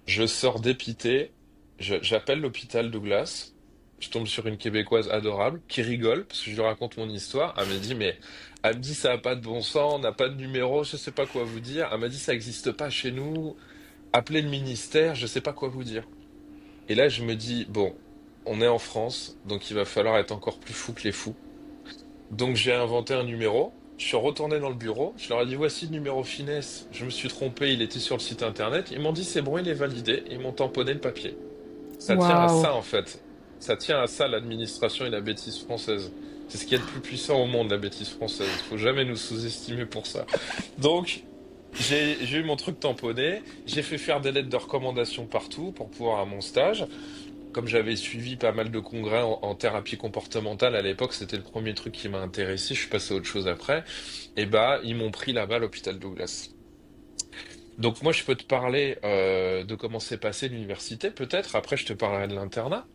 Je sors dépité, j'appelle l'hôpital Douglas, je tombe sur une Québécoise adorable qui rigole parce que je lui raconte mon histoire. Elle me dit ça a pas de bon sens, on n'a pas de numéro, je sais pas quoi vous dire. Elle m'a dit ça n'existe pas chez nous, appelez le ministère, je sais pas quoi vous dire. Et là je me dis bon, on est en France, donc il va falloir être encore plus fou que les fous. Donc j'ai inventé un numéro. Je suis retourné dans le bureau. Je leur ai dit voici le numéro finesse. Je me suis trompé, il était sur le site internet. Ils m'ont dit c'est bon, il est validé. Ils m'ont tamponné le papier. Ça tient à Waouh. ça en fait. Ça tient à ça l'administration et la bêtise française. C'est ce qui est le plus puissant au monde, la bêtise française. Il faut jamais nous sous-estimer pour ça. Donc j'ai eu mon truc tamponné. J'ai fait faire des lettres de recommandation partout pour pouvoir à mon stage. Comme j'avais suivi pas mal de congrès en thérapie comportementale à l'époque, c'était le premier truc qui m'a intéressé. Je suis passé à autre chose après. Et bah, ils m'ont pris là-bas à l'hôpital Douglas. Donc moi, je peux te parler de comment s'est passé l'université, peut-être. Après, je te parlerai de l'internat.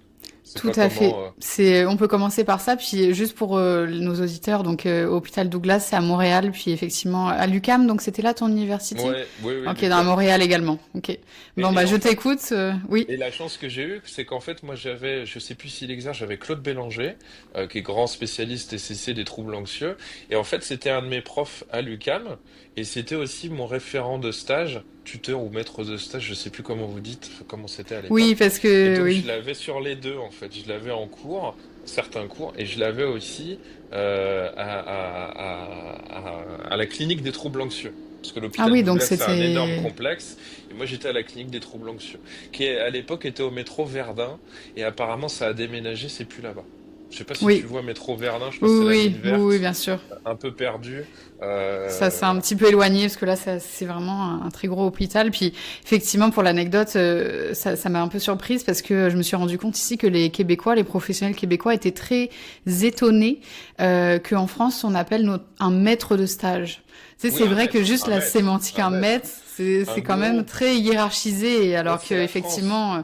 C'est Tout quoi à fait. comment On peut commencer par ça, puis juste pour nos auditeurs, donc Hôpital Douglas, c'est à Montréal, puis effectivement à l'UQAM, donc c'était là ton université? Ouais, oui, oui, Ok, dans à Lucam. Montréal également. Ok. Bon, Et bah je en fait, t'écoute. Oui. et la chance que j'ai eue, c'est qu'en fait, moi, je sais plus s'il exerce, j'avais Claude Bélanger, qui est grand spécialiste TCC des troubles anxieux. Et en fait, c'était un de mes profs à l'UQAM, et c'était aussi mon référent de stage, tuteur ou maître de stage, je sais plus comment vous dites, comment c'était à Oui, l'époque. parce Et que donc, oui. je l'avais sur les deux, en fait. Je l'avais en cours, certains cours, et je l'avais aussi à la clinique des troubles anxieux. Parce que Ah l'hôpital oui, donc Douglas, c'est un énorme c'était. complexe. Et moi, j'étais à la clinique des troubles anxieux, qui à l'époque était au métro Verdun. Et apparemment, ça a déménagé, c'est plus là-bas. Je sais pas si tu Oui. vois métro Verdun, je pense que c'est la Oui, ligne oui, oui, oui, verte, bien sûr. un peu perdue. Ça s'est un Voilà. petit peu éloigné parce que là, c'est vraiment un très gros hôpital. Puis effectivement, pour l'anecdote, ça m'a un peu surprise parce que je me suis rendu compte ici que les Québécois, les professionnels québécois étaient très étonnés qu'en France, on appelle un maître de stage. Tu sais, Oui, c'est vrai que juste un la maître, sémantique, un un maître, maître, c'est un quand même gourou. très hiérarchisé, Bah, alors que c'est la France. effectivement,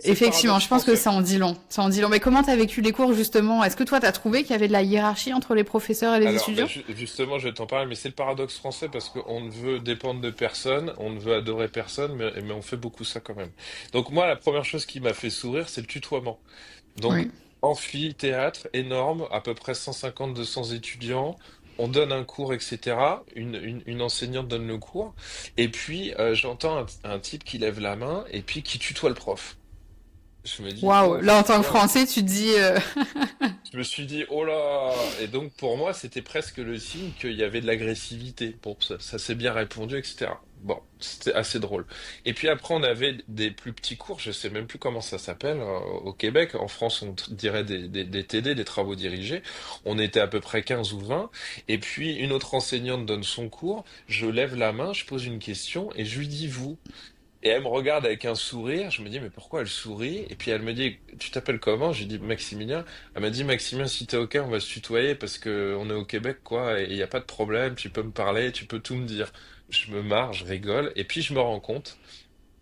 C'est le effectivement, paradoxe je pense que français. ça en dit long. Ça en dit long. Mais comment t'as vécu les cours justement? Est-ce que toi, t'as trouvé qu'il y avait de la hiérarchie entre les professeurs et les Alors, ben, étudiants? justement, je vais t'en parler, mais c'est le paradoxe français parce qu'on ne veut dépendre de personne, on ne veut adorer personne, mais on fait beaucoup ça quand même. Donc moi, la première chose qui m'a fait sourire, c'est le tutoiement. Donc, Oui. amphithéâtre énorme, à peu près 150-200 étudiants. On donne un cours, etc. Une enseignante donne le cours. Et puis, j'entends un type qui lève la main et puis qui tutoie le prof. Je me dis, Waouh, wow, là en tant que wow. Français, tu te dis Je me suis dit, oh là! Et donc, pour moi, c'était presque le signe qu'il y avait de l'agressivité. Bon, ça s'est bien répondu, etc. Bon, c'était assez drôle. Et puis après, on avait des plus petits cours, je sais même plus comment ça s'appelle, au Québec. En France, on dirait des TD, des travaux dirigés. On était à peu près 15 ou 20. Et puis, une autre enseignante donne son cours. Je lève la main, je pose une question et je lui dis vous. Et elle me regarde avec un sourire. Je me dis, mais pourquoi elle sourit? Et puis elle me dit, tu t'appelles comment? J'ai dit Maximilien. Elle m'a dit, Maximilien, si t'es OK, on va se tutoyer parce que on est au Québec, quoi, et il n'y a pas de problème. Tu peux me parler, tu peux tout me dire. Je me marre, je rigole. Et puis je me rends compte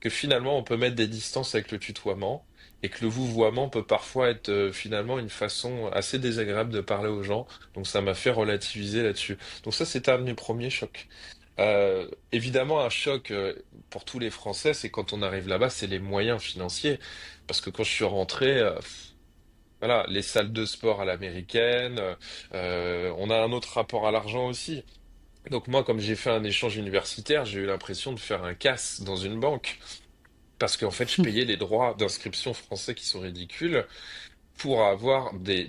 que finalement, on peut mettre des distances avec le tutoiement et que le vouvoiement peut parfois être finalement une façon assez désagréable de parler aux gens. Donc ça m'a fait relativiser là-dessus. Donc ça, c'était un de mes premiers chocs. Évidemment, un choc pour tous les Français, c'est quand on arrive là-bas, c'est les moyens financiers. Parce que quand je suis rentré, voilà, les salles de sport à l'américaine, on a un autre rapport à l'argent aussi. Donc moi, comme j'ai fait un échange universitaire, j'ai eu l'impression de faire un casse dans une banque. Parce qu'en fait, je payais les droits d'inscription français qui sont ridicules pour avoir des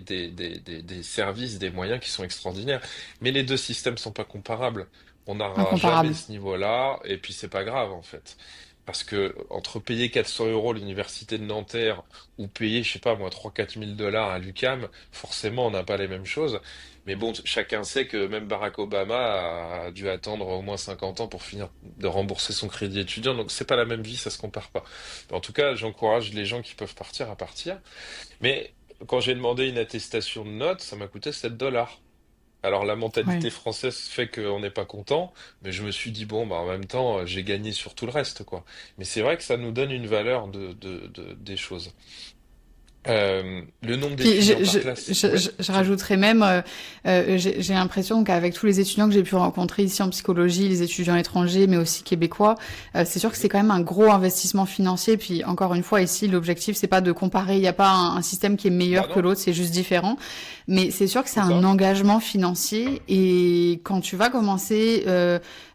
services, des moyens qui sont extraordinaires. Mais les deux systèmes sont pas comparables. On n'aura jamais incomparable. ce niveau-là, et puis c'est pas grave en fait. Parce que entre payer 400 euros l'université de Nanterre ou payer, je sais pas moi, 3 4 000 $ à l'UQAM, forcément on n'a pas les mêmes choses. Mais bon, chacun sait que même Barack Obama a dû attendre au moins 50 ans pour finir de rembourser son crédit étudiant. Donc c'est pas la même vie, ça se compare pas. En tout cas, j'encourage les gens qui peuvent partir à partir. Mais quand j'ai demandé une attestation de notes, ça m'a coûté 7 $ Alors la Ouais. mentalité française fait qu'on n'est pas content, mais je me suis dit bon bah en même temps j'ai gagné sur tout le reste quoi. Mais c'est vrai que ça nous donne une valeur des choses. Le nombre Puis d'étudiants par classe, ouais, je dis-moi. rajouterais même, j'ai l'impression qu'avec tous les étudiants que j'ai pu rencontrer ici en psychologie, les étudiants étrangers, mais aussi québécois, c'est sûr que Mhm. c'est quand même un gros investissement financier. Puis encore une fois, ici, l'objectif, c'est pas de comparer. Il n'y a pas un système qui est Bah meilleur que non, l'autre, c'est juste différent. Mais c'est sûr que c'est c'est un ça. engagement financier. Et quand tu vas commencer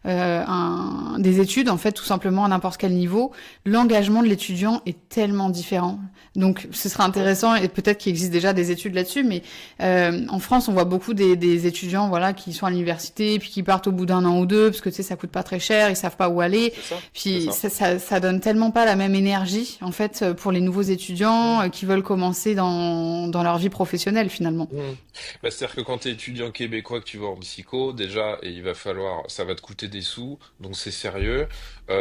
des études, en fait, tout simplement à n'importe quel niveau, l'engagement de l'étudiant est tellement différent. Donc, ce serait Ouais, intéressant et peut-être qu'il existe déjà des études là-dessus, mais en France, on voit beaucoup des étudiants, voilà, qui sont à l'université puis qui partent au bout d'un an ou deux parce que tu sais, ça coûte pas très cher, ils savent pas où aller. c'est ça, c'est Puis ça. ça donne tellement pas la même énergie en fait pour les nouveaux étudiants qui veulent commencer dans leur vie professionnelle finalement. Mhm. Bah, c'est-à-dire que quand tu es étudiant québécois que tu vas en psycho, déjà, et il va falloir, ça va te coûter des sous, donc c'est sérieux,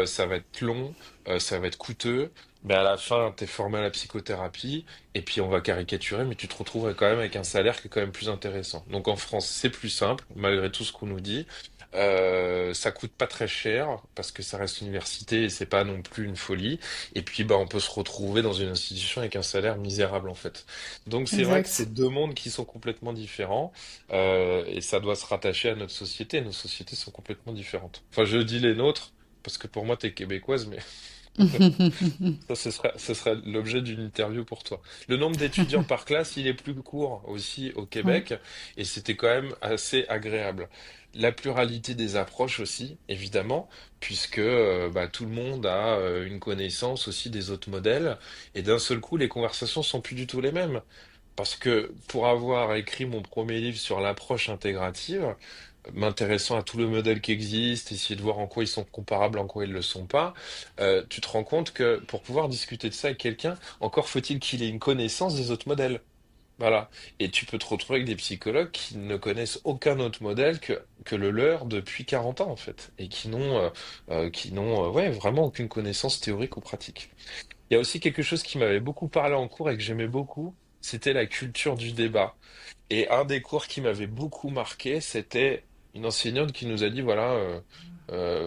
ça va être long, ça va être coûteux, mais à la fin, tu es formé à la psychothérapie, et puis on va caricaturer, mais tu te retrouves quand même avec un salaire qui est quand même plus intéressant. Donc en France, c'est plus simple, malgré tout ce qu'on nous dit. Ça coûte pas très cher, parce que ça reste université et c'est pas non plus une folie. Et puis, bah, on peut se retrouver dans une institution avec un salaire misérable, en fait. Donc c'est vrai que Exact. c'est deux mondes qui sont complètement différents et ça doit se rattacher à notre société. Nos sociétés sont complètement différentes. Enfin, je dis les nôtres parce que pour moi, t'es québécoise, mais ça, ce serait l'objet d'une interview pour toi. Le nombre d'étudiants par classe, il est plus court aussi au Ouais. Québec et c'était quand même assez agréable. La pluralité des approches aussi, évidemment, puisque bah, tout le monde a une connaissance aussi des autres modèles et d'un seul coup, les conversations sont plus du tout les mêmes. Parce que pour avoir écrit mon premier livre sur l'approche intégrative, m'intéressant à tout le modèle qui existe, essayer de voir en quoi ils sont comparables, en quoi ils ne le sont pas, tu te rends compte que pour pouvoir discuter de ça avec quelqu'un, encore faut-il qu'il ait une connaissance des autres modèles. Voilà. Et tu peux te retrouver avec des psychologues qui ne connaissent aucun autre modèle que le leur depuis 40 ans, en fait, et qui n'ont ouais, vraiment aucune connaissance théorique ou pratique. Il y a aussi quelque chose qui m'avait beaucoup parlé en cours et que j'aimais beaucoup, c'était la culture du débat. Et un des cours qui m'avait beaucoup marqué, c'était une enseignante qui nous a dit, voilà,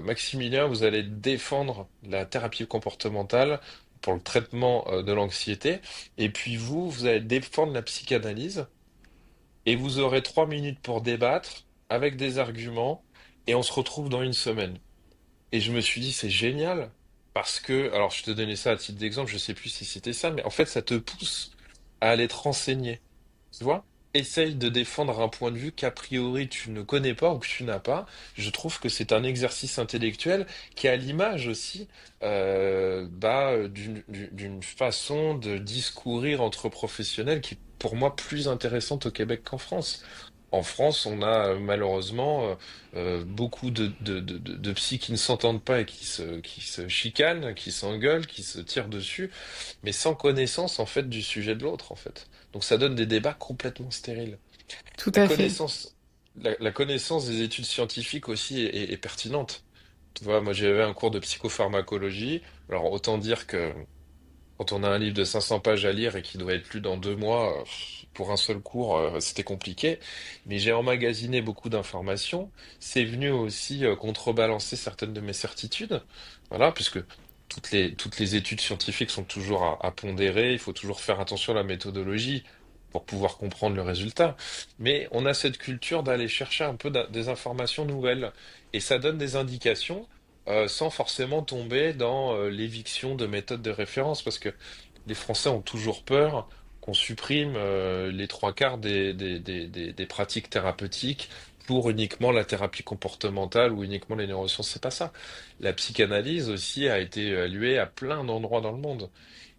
Maximilien, vous allez défendre la thérapie comportementale pour le traitement de l'anxiété, et puis vous allez défendre la psychanalyse, et vous aurez 3 minutes pour débattre avec des arguments, et on se retrouve dans une semaine. Et je me suis dit, c'est génial, parce que, alors je te donnais ça à titre d'exemple, je sais plus si c'était ça, mais en fait, ça te pousse à aller te renseigner. Tu vois? Essaye de défendre un point de vue qu'a priori tu ne connais pas ou que tu n'as pas. Je trouve que c'est un exercice intellectuel qui est à l'image aussi bah, d'une façon de discourir entre professionnels qui est pour moi plus intéressante au Québec qu'en France. En France, on a malheureusement beaucoup de psys qui ne s'entendent pas et qui se chicanent, qui s'engueulent, qui se tirent dessus, mais sans connaissance en fait du sujet de l'autre en fait. Donc ça donne des débats complètement stériles. Tout La à fait. connaissance, la connaissance des études scientifiques aussi est pertinente. Tu vois, moi j'avais un cours de psychopharmacologie. Alors autant dire que quand on a un livre de 500 pages à lire et qui doit être lu dans 2 mois, pour un seul cours, c'était compliqué. Mais j'ai emmagasiné beaucoup d'informations. C'est venu aussi contrebalancer certaines de mes certitudes. Voilà, puisque toutes les études scientifiques sont toujours à pondérer. Il faut toujours faire attention à la méthodologie pour pouvoir comprendre le résultat. Mais on a cette culture d'aller chercher un peu des informations nouvelles. Et ça donne des indications sans forcément tomber dans l'éviction de méthodes de référence, parce que les Français ont toujours peur qu'on supprime les trois quarts des pratiques thérapeutiques pour uniquement la thérapie comportementale ou uniquement les neurosciences. C'est pas ça. La psychanalyse aussi a été évaluée à plein d'endroits dans le monde.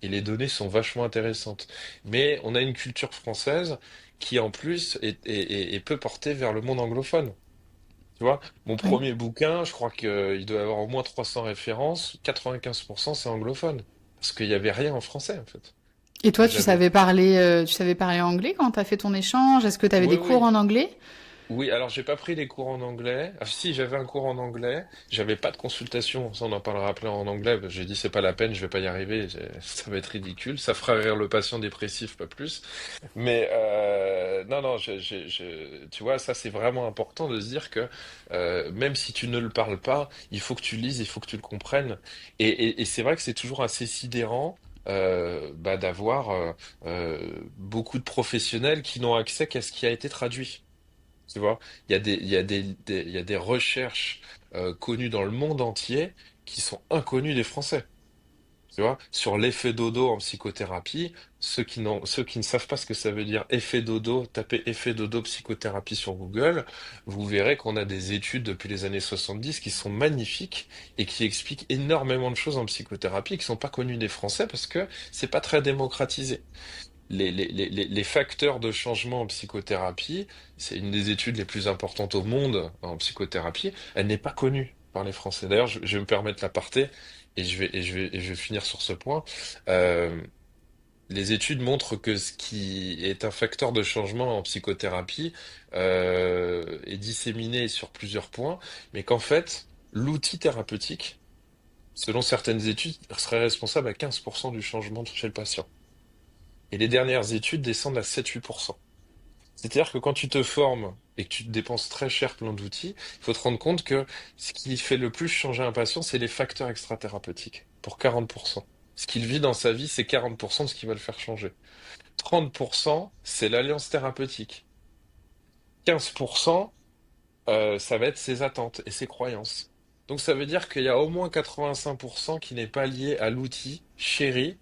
Et les données sont vachement intéressantes. Mais on a une culture française qui en plus est peu portée vers le monde anglophone. Tu vois, mon Oui. premier bouquin, je crois qu'il doit avoir au moins 300 références, 95% c'est anglophone. Parce qu'il n'y avait rien en français, en fait. Et toi, J'avais. tu savais parler anglais quand tu as fait ton échange? Est-ce que tu avais Oui, des cours oui. en anglais? Oui, alors j'ai pas pris les cours en anglais. Ah, si, j'avais un cours en anglais. J'avais pas de consultation. Ça, on en parlera après en anglais. J'ai dit c'est pas la peine, je vais pas y arriver. Ça va être ridicule. Ça fera rire le patient dépressif, pas plus. Mais non, non, tu vois, ça c'est vraiment important de se dire que même si tu ne le parles pas, il faut que tu lises, il faut que tu le comprennes. Et c'est vrai que c'est toujours assez sidérant d'avoir beaucoup de professionnels qui n'ont accès qu'à ce qui a été traduit. Tu vois, il y a des recherches connues dans le monde entier qui sont inconnues des Français. Tu vois, sur l'effet dodo en psychothérapie, ceux qui ne savent pas ce que ça veut dire effet dodo, tapez effet dodo psychothérapie sur Google, vous verrez qu'on a des études depuis les années 70 qui sont magnifiques et qui expliquent énormément de choses en psychothérapie qui sont pas connues des Français parce que c'est pas très démocratisé. Les facteurs de changement en psychothérapie, c'est une des études les plus importantes au monde en psychothérapie, elle n'est pas connue par les Français. D'ailleurs, je vais me permettre l'aparté et je vais finir sur ce point. Euh, les études montrent que ce qui est un facteur de changement en psychothérapie est disséminé sur plusieurs points, mais qu'en fait, l'outil thérapeutique, selon certaines études, serait responsable à 15% du changement chez le patient. Et les dernières études descendent à 7-8%. C'est-à-dire que quand tu te formes et que tu te dépenses très cher plein d'outils, il faut te rendre compte que ce qui fait le plus changer un patient, c'est les facteurs extrathérapeutiques, pour 40%. Ce qu'il vit dans sa vie, c'est 40% de ce qui va le faire changer. 30%, c'est l'alliance thérapeutique. 15%, ça va être ses attentes et ses croyances. Donc ça veut dire qu'il y a au moins 85% qui n'est pas lié à l'outil chéri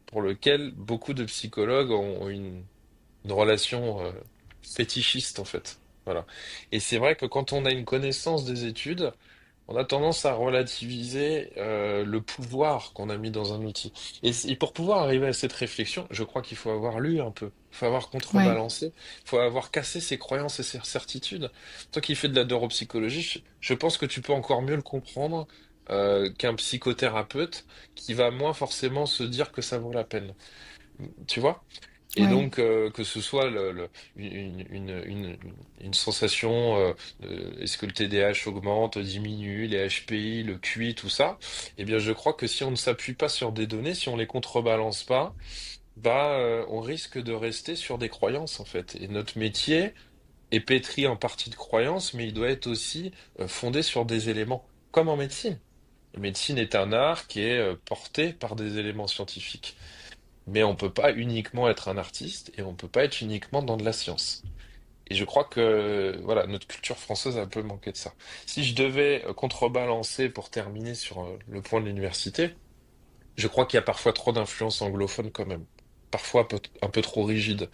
pour lequel beaucoup de psychologues ont une relation fétichiste en fait. Voilà. Et c'est vrai que quand on a une connaissance des études, on a tendance à relativiser le pouvoir qu'on a mis dans un outil. Et pour pouvoir arriver à cette réflexion, je crois qu'il faut avoir lu un peu, il faut avoir Ouais. contrebalancé, il faut avoir cassé ses croyances et ses certitudes. Toi qui fais de la neuropsychologie, je pense que tu peux encore mieux le comprendre qu'un psychothérapeute qui va moins forcément se dire que ça vaut la peine. Tu vois? Et Ouais. donc, que ce soit une sensation, est-ce que le TDAH augmente, diminue, les HPI, le QI, tout ça, eh bien, je crois que si on ne s'appuie pas sur des données, si on les contrebalance pas, on risque de rester sur des croyances, en fait. Et notre métier est pétri en partie de croyances, mais il doit être aussi fondé sur des éléments, comme en médecine. La médecine est un art qui est porté par des éléments scientifiques. Mais on peut pas uniquement être un artiste et on peut pas être uniquement dans de la science. Et je crois que voilà, notre culture française a un peu manqué de ça. Si je devais contrebalancer pour terminer sur le point de l'université, je crois qu'il y a parfois trop d'influence anglophone quand même. Parfois un peu trop rigide.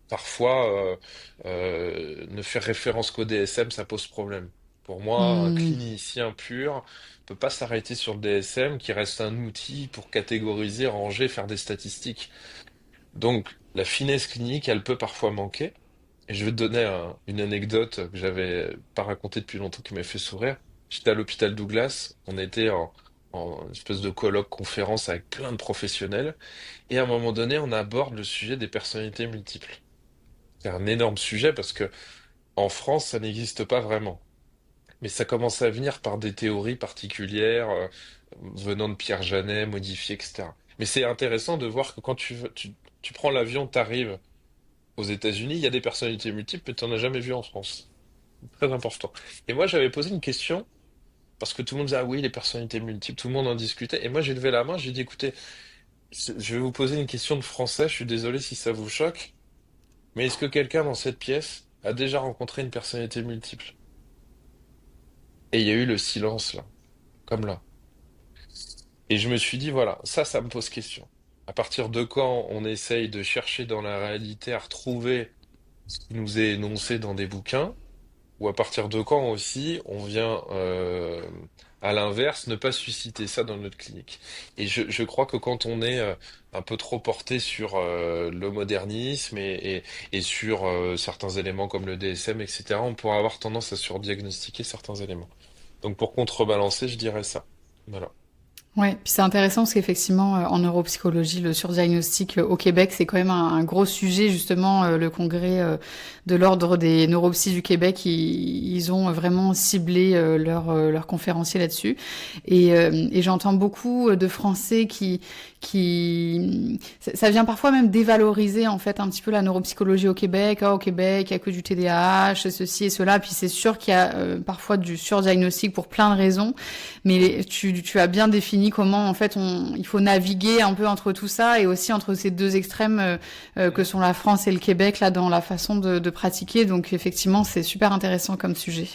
Parfois, ne faire référence qu'au DSM, ça pose problème. Pour moi, un Hmm. clinicien pur peut pas s'arrêter sur le DSM, qui reste un outil pour catégoriser, ranger, faire des statistiques. Donc, la finesse clinique, elle peut parfois manquer. Et je vais te donner une anecdote que j'avais pas racontée depuis longtemps qui m'a fait sourire. J'étais à l'hôpital Douglas, on était en espèce de colloque conférence avec plein de professionnels, et à un moment donné, on aborde le sujet des personnalités multiples. C'est un énorme sujet parce que en France, ça n'existe pas vraiment. Mais ça commence à venir par des théories particulières, venant de Pierre Janet, modifiées, etc. Mais c'est intéressant de voir que quand tu prends l'avion, t'arrives aux États-Unis, il y a des personnalités multiples, mais tu n'en as jamais vu en France. Très important. Et moi, j'avais posé une question, parce que tout le monde disait, ah oui, les personnalités multiples, tout le monde en discutait. Et moi, j'ai levé la main, j'ai dit, écoutez, je vais vous poser une question de français, je suis désolé si ça vous choque, mais est-ce que quelqu'un dans cette pièce a déjà rencontré une personnalité multiple? Et il y a eu le silence, là, comme là. Et je me suis dit, voilà, ça me pose question. À partir de quand on essaye de chercher dans la réalité à retrouver ce qui nous est énoncé dans des bouquins, ou à partir de quand aussi on vient, à l'inverse, ne pas susciter ça dans notre clinique. Et je crois que quand on est un peu trop porté sur le modernisme et sur certains éléments comme le DSM, etc., on pourra avoir tendance à surdiagnostiquer certains éléments. Donc pour contrebalancer, je dirais ça. Voilà. Ouais, puis c'est intéressant parce qu'effectivement, en neuropsychologie, le surdiagnostic au Québec, c'est quand même un gros sujet. Justement, le congrès de l'Ordre des neuropsys du Québec, ils ont vraiment ciblé leur conférencier là-dessus. Et j'entends beaucoup de Français ça vient parfois même dévaloriser en fait un petit peu la neuropsychologie au Québec. Oh, au Québec, il y a que du TDAH, ceci et cela. Puis c'est sûr qu'il y a parfois du surdiagnostic pour plein de raisons. Mais tu as bien défini comment en fait il faut naviguer un peu entre tout ça et aussi entre ces deux extrêmes que sont la France et le Québec là dans la façon de pratiquer. Donc effectivement, c'est super intéressant comme sujet.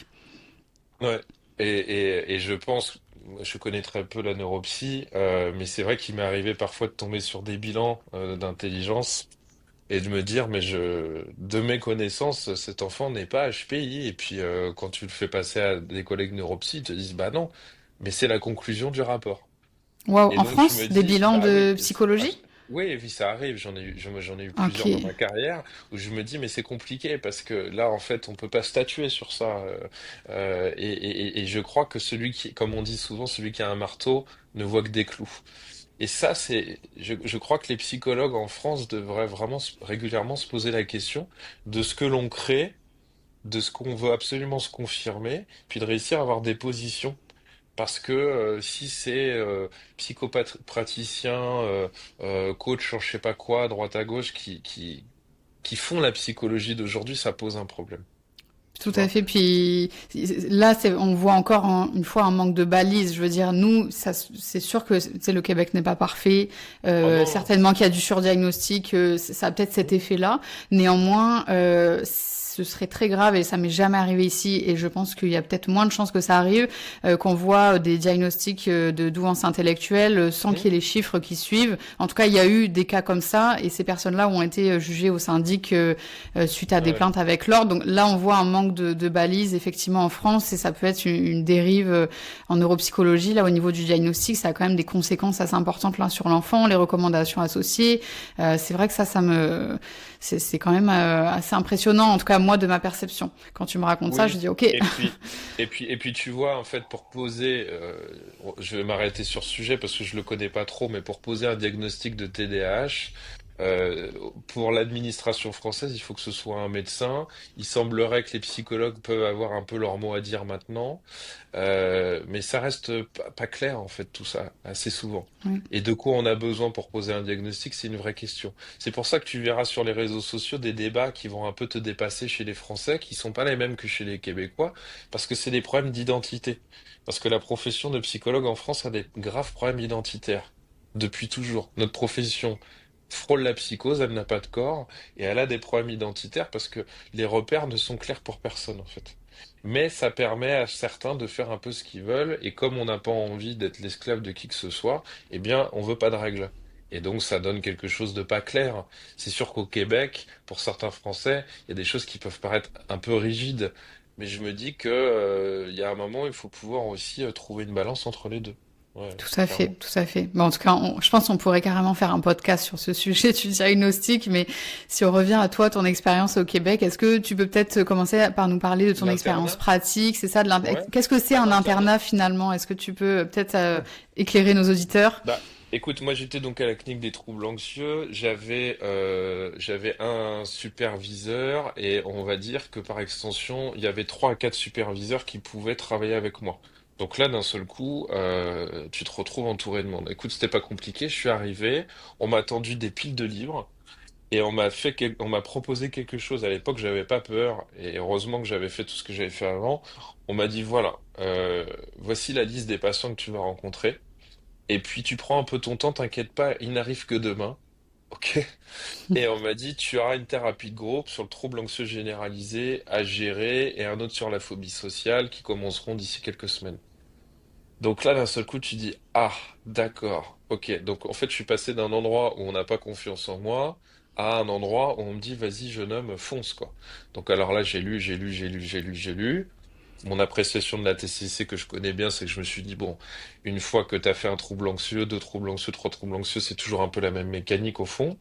Ouais. Et je pense, moi, je connais très peu la neuropsy, mais c'est vrai qu'il m'est arrivé parfois de tomber sur des bilans d'intelligence et de me dire, de mes connaissances, cet enfant n'est pas HPI. Et puis quand tu le fais passer à des collègues neuropsy, ils te disent, bah non, mais c'est la conclusion du rapport. Waouh, Et en donc je me France, des dis, bilans bah oui, de psychologie? oui, oui, ça arrive. J'en ai eu Ok. plusieurs dans ma carrière où je me dis, mais c'est compliqué parce que là, en fait, on peut pas statuer sur ça. Et je crois que celui qui, comme on dit souvent, celui qui a un marteau ne voit que des clous. Et ça, je crois que les psychologues en France devraient vraiment régulièrement se poser la question de ce que l'on crée, de ce qu'on veut absolument se confirmer, puis de réussir à avoir des positions. Parce que si c'est psychopathe praticien, coach sur je sais pas quoi, à droite à gauche, qui font la psychologie d'aujourd'hui, ça pose un problème. Tout Tu à vois? fait. Puis là, on voit encore une fois un manque de balises. Je veux dire, nous, c'est sûr que le Québec n'est pas parfait. Oh non. Certainement qu'il y a du surdiagnostic. Ça a peut-être cet effet-là. Néanmoins, ce serait très grave et ça m'est jamais arrivé ici. Et je pense qu'il y a peut-être moins de chances que ça arrive qu'on voit des diagnostics de douance intellectuelle sans Hmm. qu'il y ait les chiffres qui suivent. En tout cas, il y a eu des cas comme ça et ces personnes-là ont été jugées au syndic suite à des Ouais. plaintes avec l'ordre. Donc là, on voit un manque de balises effectivement en France et ça peut être une dérive en neuropsychologie. Là, au niveau du diagnostic, ça a quand même des conséquences assez importantes là sur l'enfant, les recommandations associées. C'est vrai que c'est quand même assez impressionnant, en tout cas moi de ma perception. Quand tu me racontes ça, je Oui. dis ok. Et puis, tu vois, en fait, pour poser, je vais m'arrêter sur ce sujet parce que je le connais pas trop, mais pour poser un diagnostic de TDAH, euh, pour l'administration française, il faut que ce soit un médecin. Il semblerait que les psychologues peuvent avoir un peu leur mot à dire maintenant. Mais ça reste pas clair en fait tout ça assez souvent. Oui. Et de quoi on a besoin pour poser un diagnostic, c'est une vraie question. C'est pour ça que tu verras sur les réseaux sociaux des débats qui vont un peu te dépasser chez les Français, qui sont pas les mêmes que chez les Québécois, parce que c'est des problèmes d'identité. Parce que la profession de psychologue en France a des graves problèmes identitaires depuis toujours. Notre profession frôle la psychose, elle n'a pas de corps et elle a des problèmes identitaires parce que les repères ne sont clairs pour personne en fait. Mais ça permet à certains de faire un peu ce qu'ils veulent, et comme on n'a pas envie d'être l'esclave de qui que ce soit, eh bien, on veut pas de règles. Et donc, ça donne quelque chose de pas clair. C'est sûr qu'au Québec, pour certains Français, il y a des choses qui peuvent paraître un peu rigides. Mais je me dis que, il y a un moment, il faut pouvoir aussi trouver une balance entre les deux. Ouais, Tout à fait, clairement. tout à fait. Bon, en tout cas, je pense qu'on pourrait carrément faire un podcast sur ce sujet du diagnostic, mais si on revient à toi, ton expérience au Québec, est-ce que tu peux peut-être commencer par nous parler de ton expérience L'internat? pratique? C'est ça, Ouais. qu'est-ce que c'est Bah, un l'internat. internat finalement? Est-ce que tu peux peut-être éclairer nos auditeurs? Bah, écoute, moi j'étais donc à la clinique des troubles anxieux. J'avais un superviseur et on va dire que par extension, il y avait 3 à 4 superviseurs qui pouvaient travailler avec moi. Donc là, d'un seul coup, tu te retrouves entouré de monde. Écoute, c'était pas compliqué. Je suis arrivé, on m'a tendu des piles de livres et on m'a proposé quelque chose. À l'époque, j'avais pas peur et heureusement que j'avais fait tout ce que j'avais fait avant. On m'a dit voilà, voici la liste des patients que tu vas rencontrer. Et puis tu prends un peu ton temps, t'inquiète pas, il n'arrive que demain. Ok? Et on m'a dit, tu auras une thérapie de groupe sur le trouble anxieux généralisé à gérer et un autre sur la phobie sociale qui commenceront d'ici quelques semaines. Donc là, d'un seul coup, tu dis, ah, d'accord, ok. Donc en fait, je suis passé d'un endroit où on n'a pas confiance en moi à un endroit où on me dit, vas-y, jeune homme, fonce, quoi. Donc alors là, j'ai lu. Mon appréciation de la TCC que je connais bien, c'est que je me suis dit, bon, une fois que tu as fait un trouble anxieux, 2 troubles anxieux, 3 troubles anxieux, c'est toujours un peu la même mécanique au fond.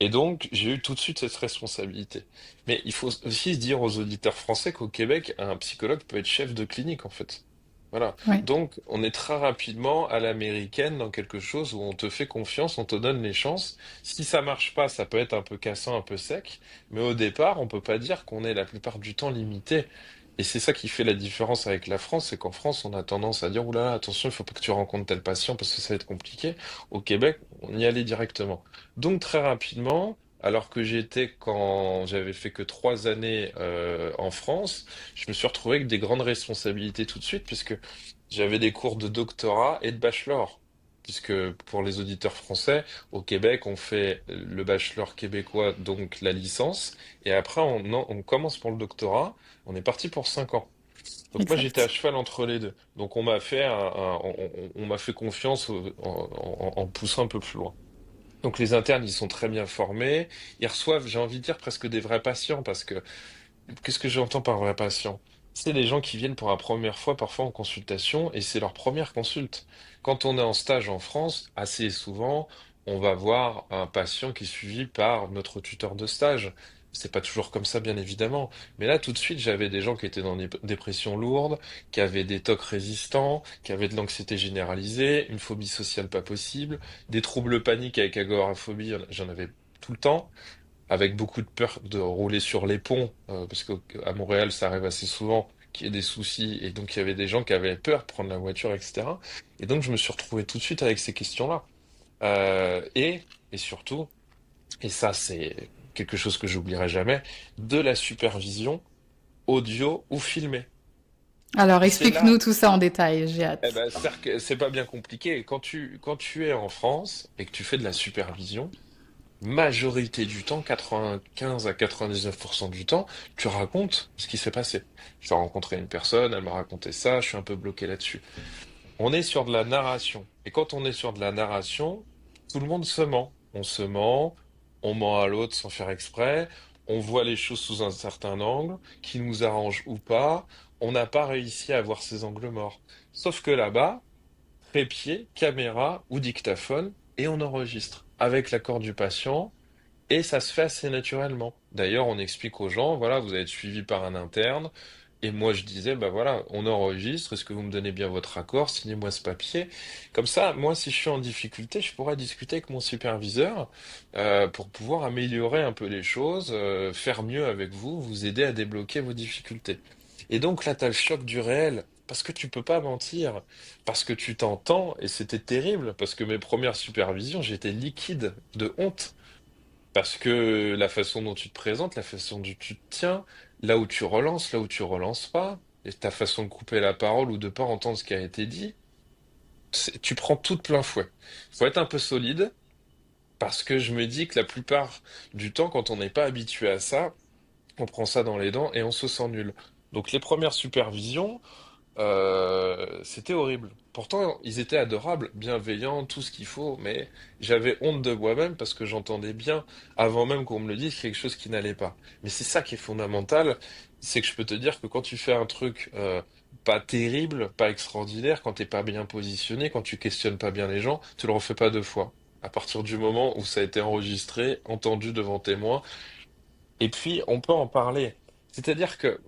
Et donc, j'ai eu tout de suite cette responsabilité. Mais il faut aussi se dire aux auditeurs français qu'au Québec, un psychologue peut être chef de clinique, en fait. Voilà. Ouais. Donc, on est très rapidement à l'américaine dans quelque chose où on te fait confiance, on te donne les chances. Si ça marche pas, ça peut être un peu cassant, un peu sec, mais au départ, on peut pas dire qu'on est la plupart du temps limité. Et c'est ça qui fait la différence avec la France, c'est qu'en France, on a tendance à dire, ouh là là, attention, il faut pas que tu rencontres tel patient parce que ça va être compliqué. Au Québec, on y allait directement. Donc, très rapidement, alors que j'étais quand j'avais fait que 3 années en France, je me suis retrouvé avec des grandes responsabilités tout de suite, puisque j'avais des cours de doctorat et de bachelor. Puisque pour les auditeurs français, au Québec, on fait le bachelor québécois, donc la licence, et après on commence pour le doctorat. On est parti pour 5 ans. Donc moi j'étais à Exact. cheval entre les deux. Donc on m'a fait on m'a fait confiance en poussant un peu plus loin. Donc les internes, ils sont très bien formés. Ils reçoivent, j'ai envie de dire, presque des vrais patients, parce que qu'est-ce que j'entends par vrai patient? C'est des gens qui viennent pour la première fois, parfois en consultation, et c'est leur première consulte. Quand on est en stage en France, assez souvent, on va voir un patient qui est suivi par notre tuteur de stage. C'est pas toujours comme ça, bien évidemment. Mais là, tout de suite, j'avais des gens qui étaient dans des dépressions lourdes, qui avaient des TOC résistants, qui avaient de l'anxiété généralisée, une phobie sociale pas possible, des troubles paniques avec agoraphobie, j'en avais tout le temps avec beaucoup de peur de rouler sur les ponts, parce qu'à Montréal, ça arrive assez souvent qu'il y ait des soucis, et donc il y avait des gens qui avaient peur de prendre la voiture, etc. Et donc je me suis retrouvé tout de suite avec ces questions-là. Et surtout, et ça c'est quelque chose que j'oublierai jamais, de la supervision audio ou filmée. Alors, Et c'est là, explique-nous tout ça en détail, j'ai eh hâte. ben, c'est-à-dire que c'est pas bien compliqué. Quand tu es en France et que tu fais de la supervision, majorité du temps, 95 à 99% du temps, tu racontes ce qui s'est passé. J'ai rencontré une personne, elle m'a raconté ça, je suis un peu bloqué là-dessus. On est sur de la narration. Et quand on est sur de la narration, tout le monde se ment. On se ment, on ment à l'autre sans faire exprès, on voit les choses sous un certain angle, qui nous arrange ou pas, on n'a pas réussi à voir ces angles morts. Sauf que là-bas, trépied, caméra ou dictaphone, et on enregistre avec l'accord du patient, et ça se fait assez naturellement. D'ailleurs, on explique aux gens, voilà, vous allez être suivi par un interne. Et moi, je disais, bah voilà, on enregistre. Est-ce que vous me donnez bien votre accord? Signez-moi ce papier. Comme ça, moi, si je suis en difficulté, je pourrais discuter avec mon superviseur pour pouvoir améliorer un peu les choses, faire mieux avec vous, vous aider à débloquer vos difficultés. Et donc là, t'as le choc du réel. Parce que tu peux pas mentir, parce que tu t'entends, et c'était terrible, parce que mes premières supervisions, j'étais liquide de honte. Parce que la façon dont tu te présentes, la façon dont tu te tiens, là où tu relances pas, et ta façon de couper la parole ou de pas entendre ce qui a été dit, tu prends tout de plein fouet. Faut être un peu solide, parce que je me dis que la plupart du temps, quand on n'est pas habitué à ça, on prend ça dans les dents et on se sent nul. Donc les premières supervisions, c'était horrible. Pourtant, ils étaient adorables, bienveillants, tout ce qu'il faut, mais j'avais honte de moi-même parce que j'entendais bien, avant même qu'on me le dise, quelque chose qui n'allait pas. Mais c'est ça qui est fondamental, c'est que je peux te dire que quand tu fais un truc pas terrible, pas extraordinaire, quand t'es pas bien positionné, quand tu questionnes pas bien les gens, tu le refais pas 2 fois. À partir du moment où ça a été enregistré, entendu devant témoin, et puis on peut en parler. C'est-à-dire que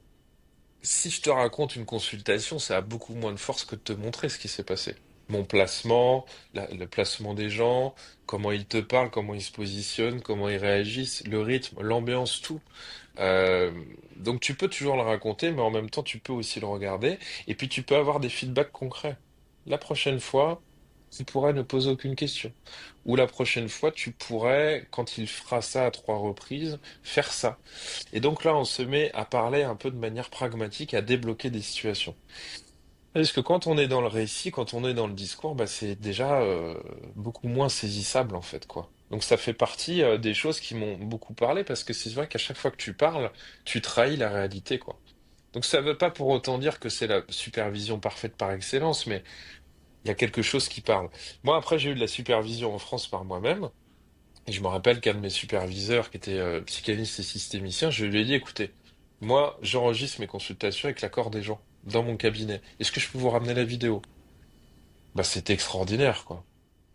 si je te raconte une consultation, ça a beaucoup moins de force que de te montrer ce qui s'est passé. Mon placement, le placement des gens, comment ils te parlent, comment ils se positionnent, comment ils réagissent, le rythme, l'ambiance, tout. Euh, donc tu peux toujours le raconter, mais en même temps tu peux aussi le regarder, et puis tu peux avoir des feedbacks concrets. La prochaine fois, tu pourrais ne poser aucune question. Ou la prochaine fois, tu pourrais, quand il fera ça à 3 reprises, faire ça. Et donc là, on se met à parler un peu de manière pragmatique, à débloquer des situations. Parce que quand on est dans le récit, quand on est dans le discours, bah, c'est déjà beaucoup moins saisissable en fait, quoi. Donc ça fait partie des choses qui m'ont beaucoup parlé parce que c'est vrai qu'à chaque fois que tu parles, tu trahis la réalité, quoi. Donc ça veut pas pour autant dire que c'est la supervision parfaite par excellence, mais il y a quelque chose qui parle. Moi, après, j'ai eu de la supervision en France par moi-même. Et je me rappelle qu'un de mes superviseurs, qui était psychanalyste et systémicien, je lui ai dit, écoutez, moi, j'enregistre mes consultations avec l'accord des gens, dans mon cabinet. Est-ce que je peux vous ramener la vidéo? Bah, c'était extraordinaire, quoi.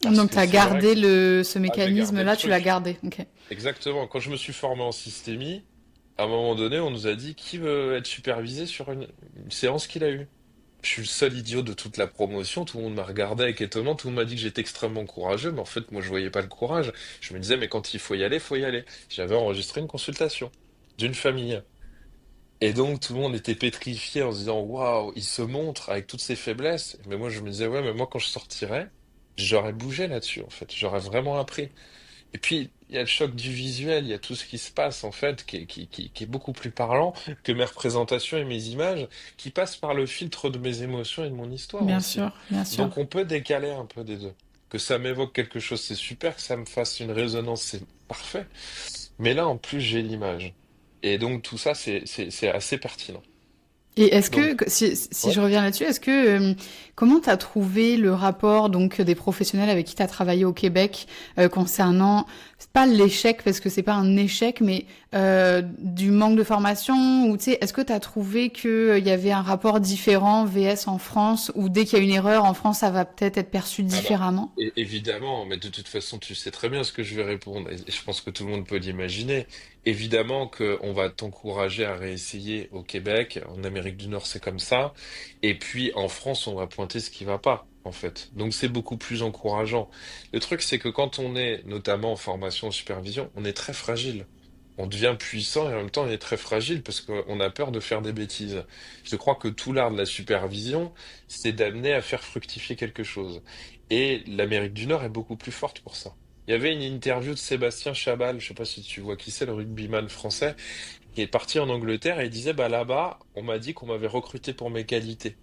Parce Donc, que tu as c'est vrai que, gardé ce j'ai gardé le mécanisme-là, tu l'as truc. gardé. Ok. Exactement. Quand je me suis formé en systémie, à un moment donné, on nous a dit qui veut être supervisé sur une séance qu'il a eue. je suis le seul idiot de toute la promotion. Tout le monde m'a regardé avec étonnement. Tout le monde m'a dit que j'étais extrêmement courageux, mais en fait, moi, je voyais pas le courage. Je me disais, mais quand il faut y aller, faut y aller. J'avais enregistré une consultation d'une famille. Et donc, tout le monde était pétrifié en se disant, waouh, il se montre avec toutes ses faiblesses. Mais moi, je me disais, ouais, mais moi, quand je sortirais, j'aurais bougé là-dessus, en fait. J'aurais vraiment appris. Et puis, il y a le choc du visuel, il y a tout ce qui se passe, en fait, qui est beaucoup plus parlant que mes représentations et mes images, qui passent par le filtre de mes émotions et de mon histoire Bien aussi. sûr, bien sûr. Donc, on peut décaler un peu des deux. Que ça m'évoque quelque chose, c'est super, que ça me fasse une résonance, c'est parfait. Mais là, en plus, j'ai l'image. Et donc, tout ça, c'est assez pertinent. Et est-ce Donc, que, si ouais. je reviens là-dessus, est-ce que, comment tu as trouvé le rapport donc des professionnels avec qui tu as travaillé au Québec concernant, c'est pas l'échec parce que c'est pas un échec, mais du manque de formation ou tu sais, est-ce que tu as trouvé que il y avait un rapport différent VS en France ou dès qu'il y a une erreur en France, ça va peut-être être perçu Ah bah, différemment? évidemment, mais de toute façon, tu sais très bien ce que je vais répondre, et je pense que tout le monde peut l'imaginer. Évidemment qu'on va t'encourager à réessayer au Québec, en Amérique du Nord, c'est comme ça, et puis en France, on va pointer ce qui va pas, en fait. Donc c'est beaucoup plus encourageant. Le truc, c'est que quand on est notamment en formation en supervision, on est très fragile. On devient puissant et en même temps on est très fragile parce qu'on a peur de faire des bêtises. Je crois que tout l'art de la supervision, c'est d'amener à faire fructifier quelque chose. Et l'Amérique du Nord est beaucoup plus forte pour ça. Il y avait une interview de Sébastien Chabal, je sais pas si tu vois qui c'est, le rugbyman français, qui est parti en Angleterre et il disait, bah là-bas, on m'a dit qu'on m'avait recruté pour mes qualités.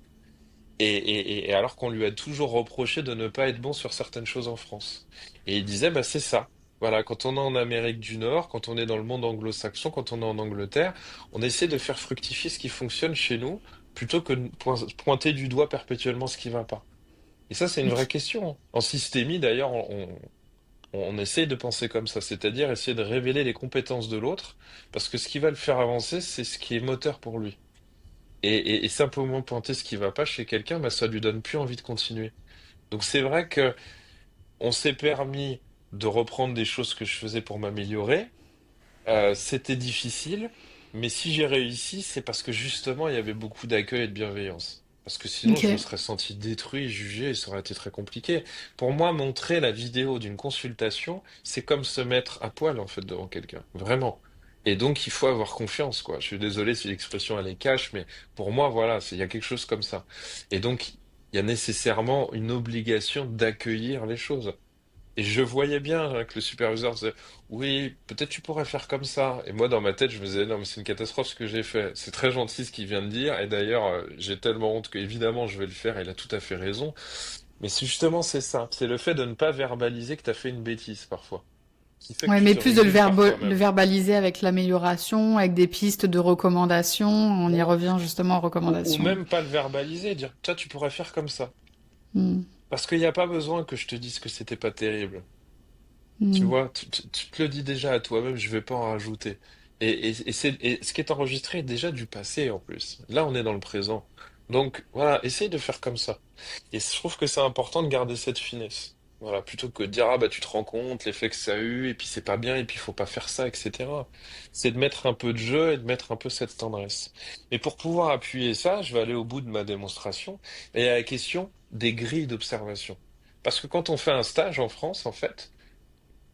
Et alors qu'on lui a toujours reproché de ne pas être bon sur certaines choses en France. Et il disait, bah c'est ça. Voilà, quand on est en Amérique du Nord, quand on est dans le monde anglo-saxon, quand on est en Angleterre, on essaie de faire fructifier ce qui fonctionne chez nous, plutôt que de pointer du doigt perpétuellement ce qui va pas. Et ça, c'est une vraie Ok. question, hein. En systémie, d'ailleurs, on essaye de penser comme ça, c'est-à-dire essayer de révéler les compétences de l'autre, parce que ce qui va le faire avancer, c'est ce qui est moteur pour lui. Et simplement pointer ce qui va pas chez quelqu'un, bah, ça lui donne plus envie de continuer. Donc c'est vrai que on s'est permis de reprendre des choses que je faisais pour m'améliorer. C'était difficile, mais si j'ai réussi, c'est parce que justement il y avait beaucoup d'accueil et de bienveillance. Parce que sinon, Ok. je me serais senti détruit, jugé, et ça aurait été très compliqué. Pour moi, montrer la vidéo d'une consultation, c'est comme se mettre à poil en fait devant quelqu'un, vraiment. Et donc, il faut avoir confiance, quoi. Je suis désolé si l'expression elle est cash, mais pour moi, voilà, il y a quelque chose comme ça. Et donc, il y a nécessairement une obligation d'accueillir les choses. Et je voyais bien hein, que le superviseur disait, oui, peut-être tu pourrais faire comme ça. Et moi, dans ma tête, je me disais, non, mais c'est une catastrophe ce que j'ai fait. C'est très gentil ce qu'il vient de dire. Et d'ailleurs, j'ai tellement honte que, évidemment, je vais le faire. Il a tout à fait raison. Mais c'est justement, c'est ça. C'est le fait de ne pas verbaliser que tu as fait une bêtise parfois, qui fait que Ouais, tu mais te plus de rémunes par le toi-même. verbaliser avec l'amélioration, avec des pistes de recommandations. On y Ouais. revient justement aux Ou recommandations. même pas le verbaliser, dire, toi, tu pourrais faire comme ça. Hmm. Parce qu'il n'y a pas besoin que je te dise que c'était pas terrible. Tu Hmm. vois, tu te le dis déjà à toi-même, je vais pas en rajouter. Et ce qui est enregistré est déjà du passé en plus. Là, on est dans le présent. Donc voilà, essaye de faire comme ça. Et je trouve que c'est important de garder cette finesse. Voilà, plutôt que de dire ah bah tu te rends compte l'effet que ça a eu et puis c'est pas bien et puis il faut pas faire ça, etc. C'est de mettre un peu de jeu et de mettre un peu cette tendresse. Et pour pouvoir appuyer ça, je vais aller au bout de ma démonstration. Et il y a la question des grilles d'observation. Parce que quand on fait un stage en France, en fait,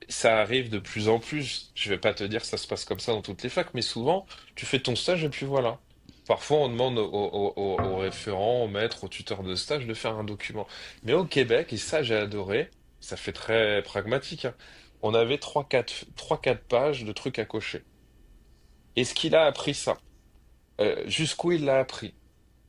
ça arrive de plus en plus. Je vais pas te dire que ça se passe comme ça dans toutes les facs, mais souvent, tu fais ton stage et puis voilà. Parfois, on demande aux référents, au maître, au tuteur de stage de faire un document. Mais au Québec, et ça j'ai adoré, ça fait très pragmatique, hein, on avait trois, quatre pages de trucs à cocher. Est-ce qu'il a appris ça? Jusqu'où il l'a appris?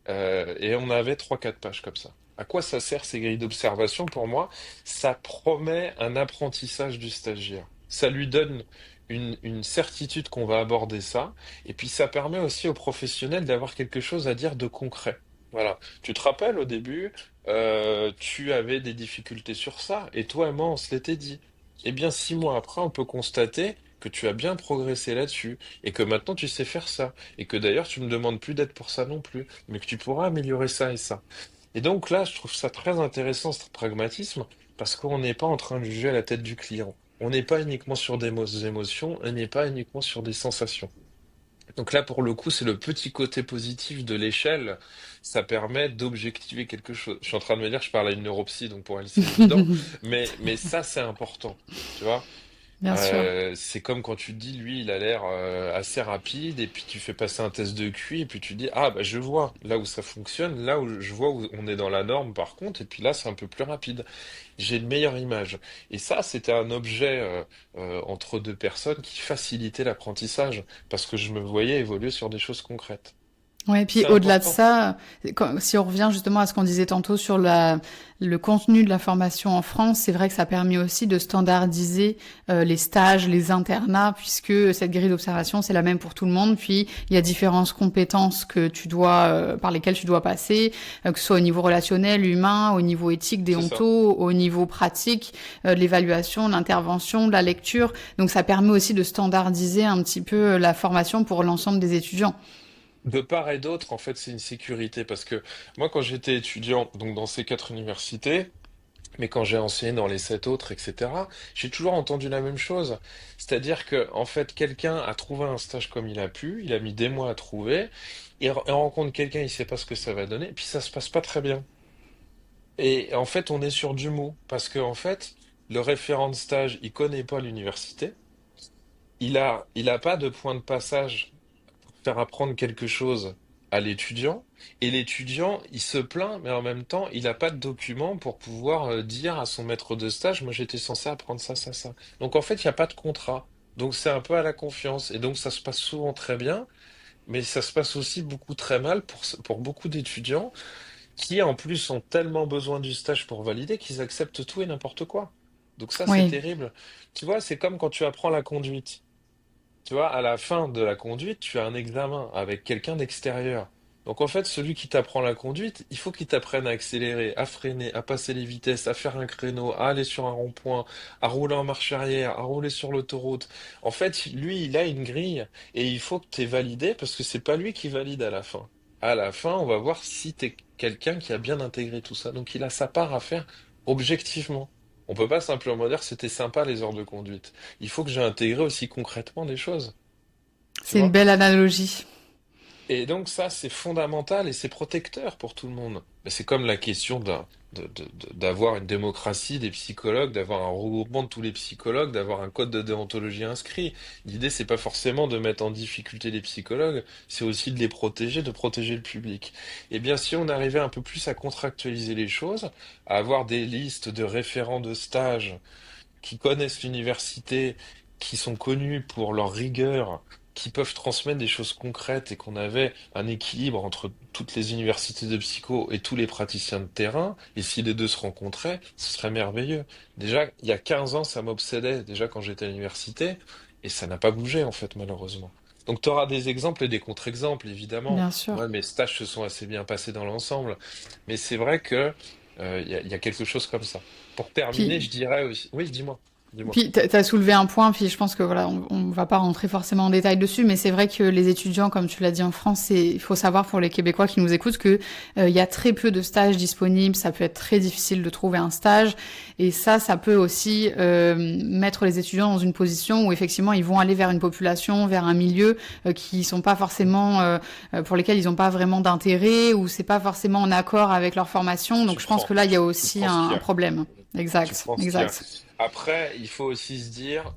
Et on avait trois, quatre pages comme ça. À quoi ça sert ces grilles d'observation pour moi? Ça promet un apprentissage du stagiaire. Ça lui donne une certitude qu'on va aborder ça. Et puis ça permet aussi aux professionnels d'avoir quelque chose à dire de concret. Voilà. Tu te rappelles au début, tu avais des difficultés sur ça, et toi et moi, on se l'était dit. Eh bien, 6 mois après, on peut constater que tu as bien progressé là-dessus, et que maintenant tu sais faire ça, et que d'ailleurs tu me demandes plus d'aide pour ça non plus mais que tu pourras améliorer ça et ça. Et donc là, je trouve ça très intéressant, ce pragmatisme, parce qu'on n'est pas en train de juger à la tête du client. On n'est pas uniquement sur des émotions, on n'est pas uniquement sur des sensations. Donc là, pour le coup, c'est le petit côté positif de l'échelle. Ça permet d'objectiver quelque chose. Je suis en train de me dire, je parle à une neuropsy, donc pour elle, c'est évident. Mais ça, c'est important. Tu vois? Bien sûr. C'est comme quand tu te dis, lui, il a l'air assez rapide, et puis tu fais passer un test de QI, et puis tu dis, ah, bah, je vois là où ça fonctionne, là où je vois où on est dans la norme, par contre, et puis là, c'est un peu plus rapide. J'ai une meilleure image. Et ça, c'était un objet entre deux personnes qui facilitait l'apprentissage, parce que je me voyais évoluer sur des choses concrètes. Ouais, puis C'est au-delà de important. ça, si on revient justement à ce qu'on disait tantôt sur le contenu de la formation en France, c'est vrai que ça permet aussi de standardiser les stages, les internats, puisque cette grille d'observation, c'est la même pour tout le monde. Puis il y a différentes compétences que tu dois, par lesquelles tu dois passer, que ce soit au niveau relationnel, humain, au niveau éthique, C'est ça. déonto, au niveau pratique, de l'évaluation, de l'intervention, de la lecture. Donc ça permet aussi de standardiser un petit peu la formation pour l'ensemble des étudiants. De part et d'autre, en fait, c'est une sécurité, parce que moi, quand j'étais étudiant, donc dans ces quatre universités, mais quand j'ai enseigné dans les sept autres, etc., j'ai toujours entendu la même chose. C'est-à-dire que, en fait, quelqu'un a trouvé un stage comme il a pu, il a mis des mois à trouver, il rencontre quelqu'un, il sait pas ce que ça va donner, et puis ça se passe pas très bien. Et en fait, on est sur du mou, parce que, en fait, le référent de stage, il connaît pas l'université, il a pas de point de passage pour faire apprendre quelque chose à l'étudiant, et l'étudiant, il se plaint, mais en même temps, il n'a pas de document pour pouvoir dire à son maître de stage, moi j'étais censé apprendre ça, ça, ça. Donc en fait, il n'y a pas de contrat. Donc c'est un peu à la confiance. Et donc ça se passe souvent très bien, mais ça se passe aussi beaucoup très mal pour beaucoup d'étudiants qui en plus ont tellement besoin du stage pour valider qu'ils acceptent tout et n'importe quoi. Donc ça, c'est Oui. terrible. Tu vois, c'est comme quand tu apprends la conduite. Tu vois, à la fin de la conduite, tu as un examen avec quelqu'un d'extérieur. Donc en fait, celui qui t'apprend la conduite, il faut qu'il t'apprenne à accélérer, à freiner, à passer les vitesses, à faire un créneau, à aller sur un rond-point, à rouler en marche arrière, à rouler sur l'autoroute. En fait, lui, il a une grille et il faut que tu aies validé parce que c'est pas lui qui valide à la fin. À la fin, on va voir si tu es quelqu'un qui a bien intégré tout ça. Donc il a sa part à faire objectivement. On peut pas simplement dire c'était sympa les heures de conduite. Il faut que j'ai intégré aussi concrètement des choses, tu C'est une vois. belle analogie. Et donc ça, c'est fondamental et c'est protecteur pour tout le monde. Mais c'est comme la question d'avoir une démocratie des psychologues, d'avoir un regroupement de tous les psychologues, d'avoir un code de déontologie inscrit. L'idée, c'est pas forcément de mettre en difficulté les psychologues, c'est aussi de les protéger, de protéger le public. Eh bien, si on arrivait un peu plus à contractualiser les choses, à avoir des listes de référents de stage qui connaissent l'université, qui sont connus pour leur rigueur, qui peuvent transmettre des choses concrètes et qu'on avait un équilibre entre toutes les universités de psycho et tous les praticiens de terrain, et si les deux se rencontraient, ce serait merveilleux. Déjà, il y a 15 ans, ça m'obsédait, déjà quand j'étais à l'université, et ça n'a pas bougé en fait, malheureusement. Donc tu auras des exemples et des contre-exemples, évidemment. Bien sûr. Moi, mes stages se sont assez bien passés dans l'ensemble, mais c'est vrai que il y a quelque chose comme ça. Pour terminer, Puis, je dirais aussi. Oui, dis-moi. Dis-moi. Puis t'as soulevé un point, puis je pense que voilà, on va pas rentrer forcément en détail dessus, mais c'est vrai que les étudiants, comme tu l'as dit en France, il faut savoir pour les Québécois qui nous écoutent que il y a très peu de stages disponibles, ça peut être très difficile de trouver un stage, et ça peut aussi mettre les étudiants dans une position où effectivement ils vont aller vers une population, vers un milieu qui sont pas forcément pour lesquels ils n'ont pas vraiment d'intérêt ou c'est pas forcément en accord avec leur formation. Donc Tu je pense que prends. là il y a Tu aussi prends ce qu'il y un a. problème. Tu Exact, prends ce qu'il y a. exact. Après, il faut aussi se dire,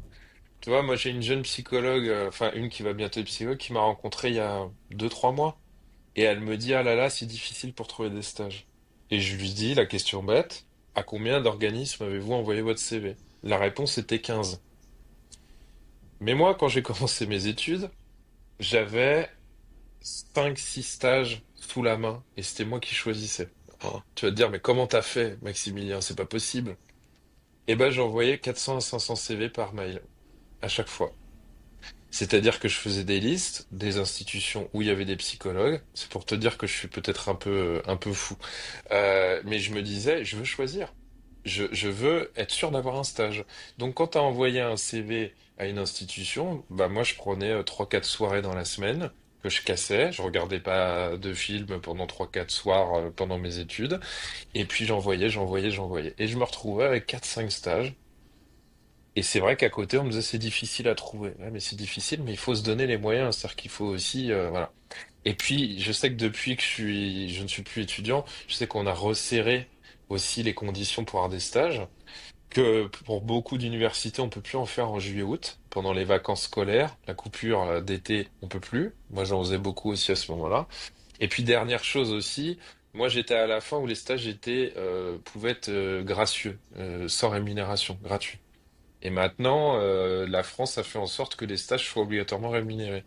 tu vois, moi j'ai une jeune psychologue, enfin une qui va bientôt être psychologue, qui m'a rencontré il y a 2, 3 mois. Et elle me dit, ah là là, c'est difficile pour trouver des stages. Et je lui dis la question bête, à combien d'organismes avez-vous envoyé votre CV? La réponse était 15. Mais moi, quand j'ai commencé mes études, j'avais 5, 6 stages sous la main et c'était moi qui choisissais. Hein. Tu vas te dire, mais comment t'as fait, Maximilien? C'est pas possible. Eh ben, j'envoyais 400 à 500 CV par mail à chaque fois. C'est-à-dire que je faisais des listes des institutions où il y avait des psychologues. C'est pour te dire que je suis peut-être un peu fou. Mais je me disais, je veux choisir. Je veux être sûr d'avoir un stage. Donc, quand tu as envoyé un CV à une institution, bah moi, je prenais 3, 4 soirées dans la semaine que je cassais. Je regardais pas de films pendant 3, 4 soirs pendant mes études. Et puis, j'envoyais. Et je me retrouvais avec 4, 5 stages Et c'est vrai qu'à côté, on me disait c'est difficile à trouver. Ouais, mais c'est difficile, mais il faut se donner les moyens. C'est-à-dire qu'il faut aussi, voilà. Et puis, je sais que depuis que je ne suis plus étudiant, je sais qu'on a resserré aussi les conditions pour avoir des stages, que pour beaucoup d'universités, on peut plus en faire en juillet-août, pendant les vacances scolaires, la coupure d'été, on peut plus. Moi, j'en faisais beaucoup aussi à ce moment-là. Et puis, dernière chose aussi, moi, j'étais à la fin où les stages pouvaient être gracieux, sans rémunération, gratuits. Et maintenant, la France a fait en sorte que les stages soient obligatoirement rémunérés.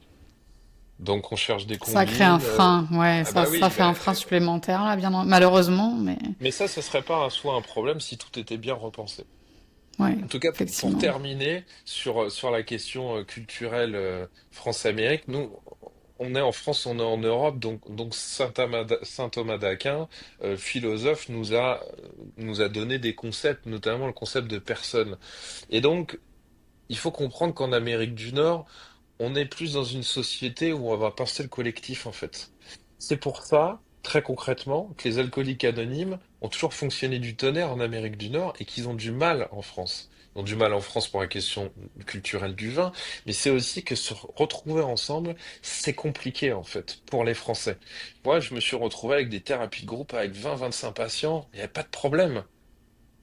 Donc, on cherche des Ça crée un combines. frein, ouais, Ah ça, bah ça oui, fait un frein supplémentaire, là, malheureusement, mais mais ça serait pas soit un problème si tout était bien repensé. ouais, En tout cas, pour effectivement. terminer sur la question culturelle France-Amérique, nous, on est en France, on est en Europe, donc Saint Thomas d'Aquin, philosophe, nous a donné des concepts, notamment le concept de personne. Et donc, il faut comprendre qu'en Amérique du Nord, on est plus dans une société où on va penser le collectif, en fait. C'est pour ça, très concrètement, que les alcooliques anonymes ont toujours fonctionné du tonnerre en Amérique du Nord et qu'ils ont du mal en France. Ils ont du mal en France pour la question culturelle du vin, mais c'est aussi que se retrouver ensemble, c'est compliqué en fait pour les Français. Moi, je me suis retrouvé avec des thérapies de groupe avec 20-25 patients, il n'y avait pas de problème.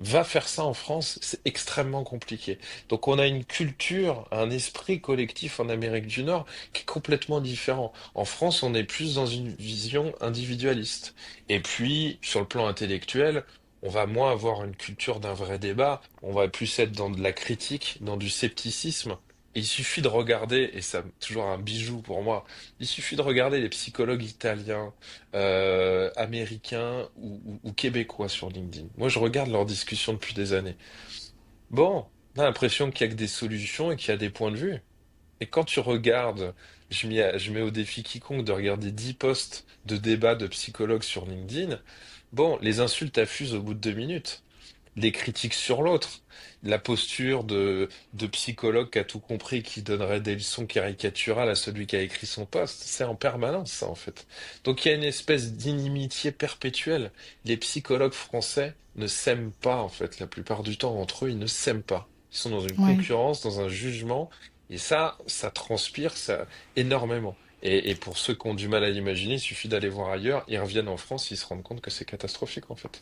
Va faire ça en France, c'est extrêmement compliqué. Donc on a une culture, un esprit collectif en Amérique du Nord qui est complètement différent. En France, on est plus dans une vision individualiste. Et puis, sur le plan intellectuel, on va moins avoir une culture d'un vrai débat, on va plus être dans de la critique, dans du scepticisme. Et il suffit de regarder, et c'est toujours un bijou pour moi, il suffit de regarder les psychologues italiens, américains ou québécois sur LinkedIn. Moi, je regarde leurs discussions depuis des années. Bon, on a l'impression qu'il y a que des solutions et qu'il y a des points de vue. Et quand tu regardes, je mets au défi quiconque de regarder 10 posts de débat de psychologues sur LinkedIn. Bon, les insultes affusent au bout de 2 minutes, les critiques sur l'autre, la posture de psychologue qui a tout compris, qui donnerait des leçons caricaturales à celui qui a écrit son poste, c'est en permanence ça en fait. Donc il y a une espèce d'inimitié perpétuelle. Les psychologues français ne s'aiment pas en fait, la plupart du temps entre eux, ils ne s'aiment pas. Ils sont dans une Ouais. concurrence, dans un jugement, et ça transpire ça énormément. Et pour ceux qui ont du mal à l'imaginer, il suffit d'aller voir ailleurs, ils reviennent en France, ils se rendent compte que c'est catastrophique en fait.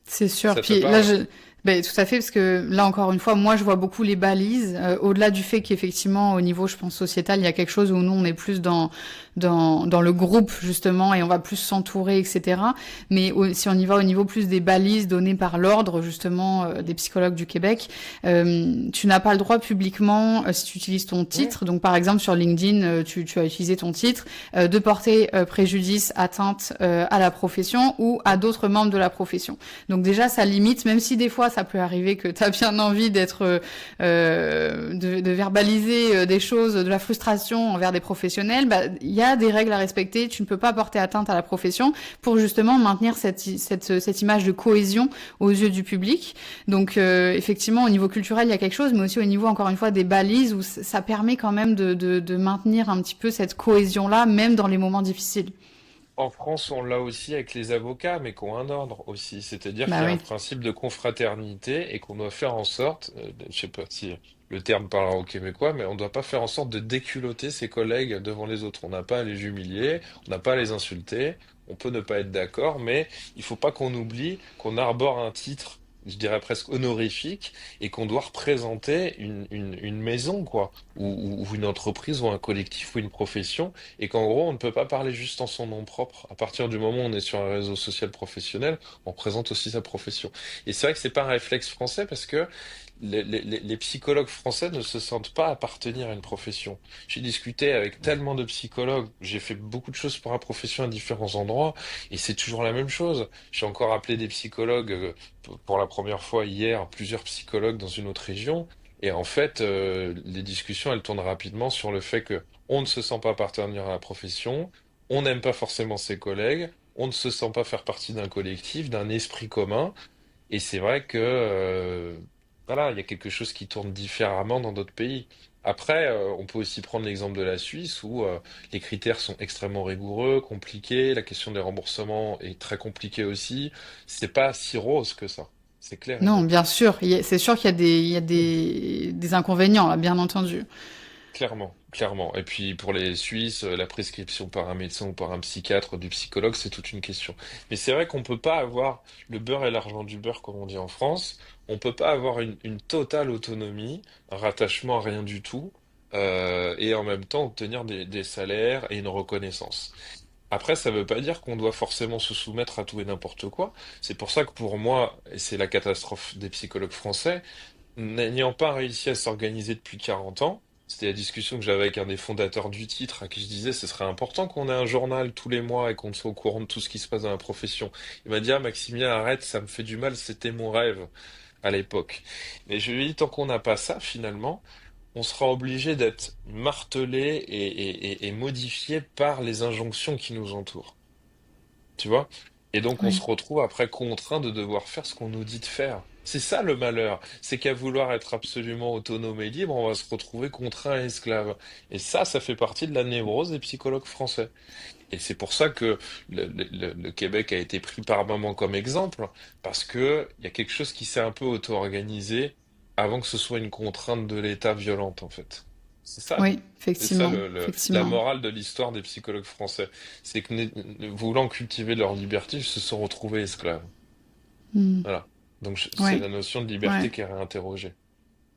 C'est sûr. Ça te Puis là, parle? ben, tout à fait, parce que là, encore une fois, moi, je vois beaucoup les balises. Au-delà du fait qu'effectivement, au niveau, je pense, sociétal, il y a quelque chose où nous, on est plus dans le groupe, justement, et on va plus s'entourer, etc. Mais si on y va au niveau plus des balises données par l'ordre, justement, des psychologues du Québec, tu n'as pas le droit publiquement, si tu utilises ton Ouais. titre, donc par exemple sur LinkedIn, tu as utilisé ton titre, de porter préjudice, atteinte à la profession ou à d'autres membres de la profession. Donc déjà, ça limite, même si des fois, ça peut arriver que tu as bien envie de verbaliser des choses, de la frustration envers des professionnels, bah, il y a des règles à respecter. Tu ne peux pas porter atteinte à la profession pour justement maintenir cette image de cohésion aux yeux du public. Donc effectivement, au niveau culturel, il y a quelque chose, mais aussi au niveau, encore une fois, des balises où ça permet quand même de maintenir un petit peu cette cohésion-là, même dans les moments difficiles. En France, on l'a aussi avec les avocats, mais qui ont un ordre aussi. C'est-à-dire Bah qu'il y a un oui. principe de confraternité et qu'on doit faire en sorte, je sais pas si le terme parlera aux Québécois, mais on ne doit pas faire en sorte de déculotter ses collègues devant les autres. On n'a pas à les humilier, on n'a pas à les insulter, on peut ne pas être d'accord, mais il faut pas qu'on oublie qu'on arbore un titre, je dirais presque honorifique, et qu'on doit représenter une maison, quoi, ou une entreprise, ou un collectif, ou une profession et qu'en gros, on ne peut pas parler juste en son nom propre. À partir du moment où on est sur un réseau social professionnel, on présente aussi sa profession. Et c'est vrai que c'est pas un réflexe français parce que les psychologues français ne se sentent pas appartenir à une profession. J'ai discuté avec tellement de psychologues, j'ai fait beaucoup de choses pour la profession à différents endroits, et c'est toujours la même chose. J'ai encore appelé des psychologues pour la première fois hier, plusieurs psychologues dans une autre région, et en fait, les discussions, elles tournent rapidement sur le fait que on ne se sent pas appartenir à la profession, on n'aime pas forcément ses collègues, on ne se sent pas faire partie d'un collectif, d'un esprit commun, et c'est vrai que voilà, il y a quelque chose qui tourne différemment dans d'autres pays. Après, on peut aussi prendre l'exemple de la Suisse où les critères sont extrêmement rigoureux, compliqués, la question des remboursements est très compliquée aussi. C'est pas si rose que ça. C'est clair et Non, net. bien sûr. C'est sûr qu'il y a des inconvénients, là, bien entendu. Clairement, clairement. Et puis pour les Suisses, la prescription par un médecin ou par un psychiatre, du psychologue, c'est toute une question. Mais c'est vrai qu'on peut pas avoir le beurre et l'argent du beurre, comme on dit en France. On peut pas avoir une totale autonomie, un rattachement à rien du tout, et en même temps obtenir des salaires et une reconnaissance. Après, ça veut pas dire qu'on doit forcément se soumettre à tout et n'importe quoi. C'est pour ça que pour moi, et c'est la catastrophe des psychologues français, n'ayant pas réussi à s'organiser depuis 40 ans, c'était la discussion que j'avais avec un des fondateurs du titre, à qui je disais ce serait important qu'on ait un journal tous les mois et qu'on soit au courant de tout ce qui se passe dans la profession. Il m'a dit, ah Maximilien, arrête, ça me fait du mal, c'était mon rêve à l'époque. Mais je lui ai dit, tant qu'on n'a pas ça, finalement, on sera obligé d'être martelé et modifié par les injonctions qui nous entourent. Tu vois? Et donc on se Oui. retrouve après contraint de devoir faire ce qu'on nous dit de faire. C'est ça le malheur, c'est qu'à vouloir être absolument autonome et libre, on va se retrouver contraint et esclave. Et ça fait partie de la névrose des psychologues français. Et c'est pour ça que le Québec a été pris par moment comme exemple, parce que il y a quelque chose qui s'est un peu auto-organisé avant que ce soit une contrainte de l'État violente, en fait. C'est ça, Oui, c'est ça effectivement, la effectivement. morale de l'histoire des psychologues français. C'est que voulant cultiver leur liberté, ils se sont retrouvés esclaves. Hmm. Voilà. Donc c'est Ouais, la notion de ouais. liberté qui est réinterrogée.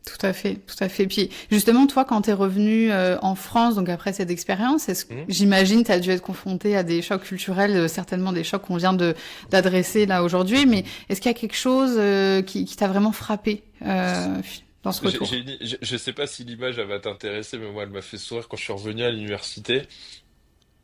Tout à fait, tout à fait. Puis justement, toi, quand tu es revenu en France, donc après cette expérience, Hmm. j'imagine tu as dû être confronté à des chocs culturels, certainement des chocs qu'on vient de d'adresser là aujourd'hui, mais est-ce qu'il y a quelque chose qui t'a vraiment frappé dans ce retour? Je sais pas si l'image elle va t'intéresser, mais moi elle m'a fait sourire quand je suis revenu à l'université.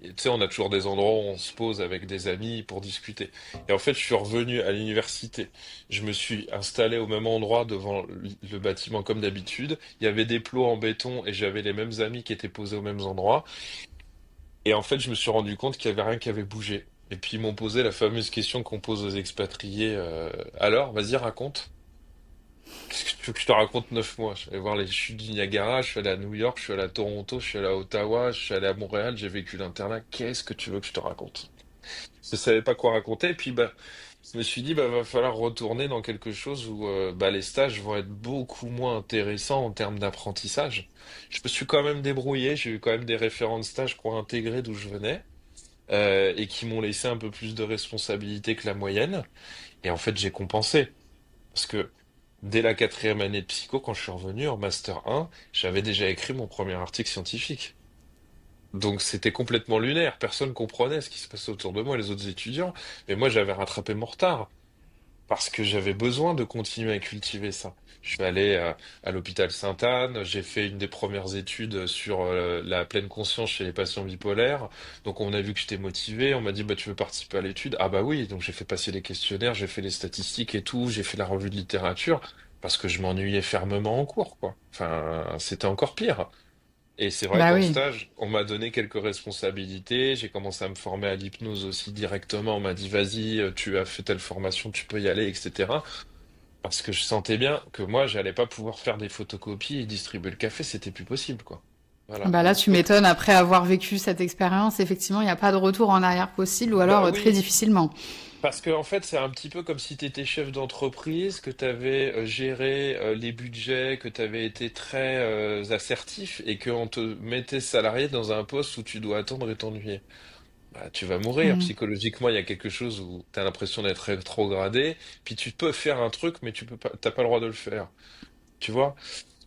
Et tu sais, on a toujours des endroits où on se pose avec des amis pour discuter. Et en fait, je suis revenu à l'université. Je me suis installé au même endroit devant le bâtiment comme d'habitude. Il y avait des plots en béton et j'avais les mêmes amis qui étaient posés aux mêmes endroits. Et en fait, je me suis rendu compte qu'il y avait rien qui avait bougé. Et puis ils m'ont posé la fameuse question qu'on pose aux expatriés. Alors, vas-y, raconte. Qu'est-ce que tu veux que je te raconte 9 mois? Je suis allé voir les chutes du Niagara, je suis allé à New York, je suis allé à Toronto, je suis allé à Ottawa, je suis allé à Montréal, j'ai vécu l'internat. Qu'est-ce que tu veux que je te raconte? Je savais pas quoi raconter, et puis bah, je me suis dit, bah, va falloir retourner dans quelque chose où bah, les stages vont être beaucoup moins intéressants en termes d'apprentissage. Je me suis quand même débrouillé, j'ai eu quand même des référents de stage qui ont intégré d'où je venais, et qui m'ont laissé un peu plus de responsabilité que la moyenne. Et en fait, j'ai compensé. Parce que dès la quatrième année de psycho, quand je suis revenu en master 1, j'avais déjà écrit mon premier article scientifique. Donc c'était complètement lunaire, personne comprenait ce qui se passait autour de moi, les autres étudiants, mais moi j'avais rattrapé mon retard parce que j'avais besoin de continuer à cultiver ça. Je suis allé à l'hôpital Sainte-Anne, j'ai fait une des premières études sur la pleine conscience chez les patients bipolaires. Donc on a vu que j'étais motivé, on m'a dit bah tu veux participer à l'étude? Ah bah oui, donc j'ai fait passer les questionnaires, j'ai fait les statistiques et tout, j'ai fait la revue de littérature parce que je m'ennuyais fermement en cours quoi. Enfin, c'était encore pire. Et c'est vrai Bah qu'en oui. stage, on m'a donné quelques responsabilités. J'ai commencé à me former à l'hypnose aussi directement. On m'a dit, vas-y, tu as fait telle formation, tu peux y aller, etc. Parce que je sentais bien que moi, j'allais pas pouvoir faire des photocopies et distribuer le café, c'était plus possible, quoi. Voilà. Bah là, Donc, tu m'étonnes, après avoir vécu cette expérience, effectivement, il n'y a pas de retour en arrière possible, ou alors bah très oui, difficilement. parce que en fait, c'est un petit peu comme si tu étais chef d'entreprise, que tu avais géré les budgets, que tu avais été très assertif et qu'on te mettait salarié dans un poste où tu dois attendre et t'ennuyer. Bah, tu vas mourir. Mm. Psychologiquement, il y a quelque chose où tu as l'impression d'être rétrogradé, puis tu peux faire un truc, mais tu peux pas, t'as pas le droit de le faire. Tu vois?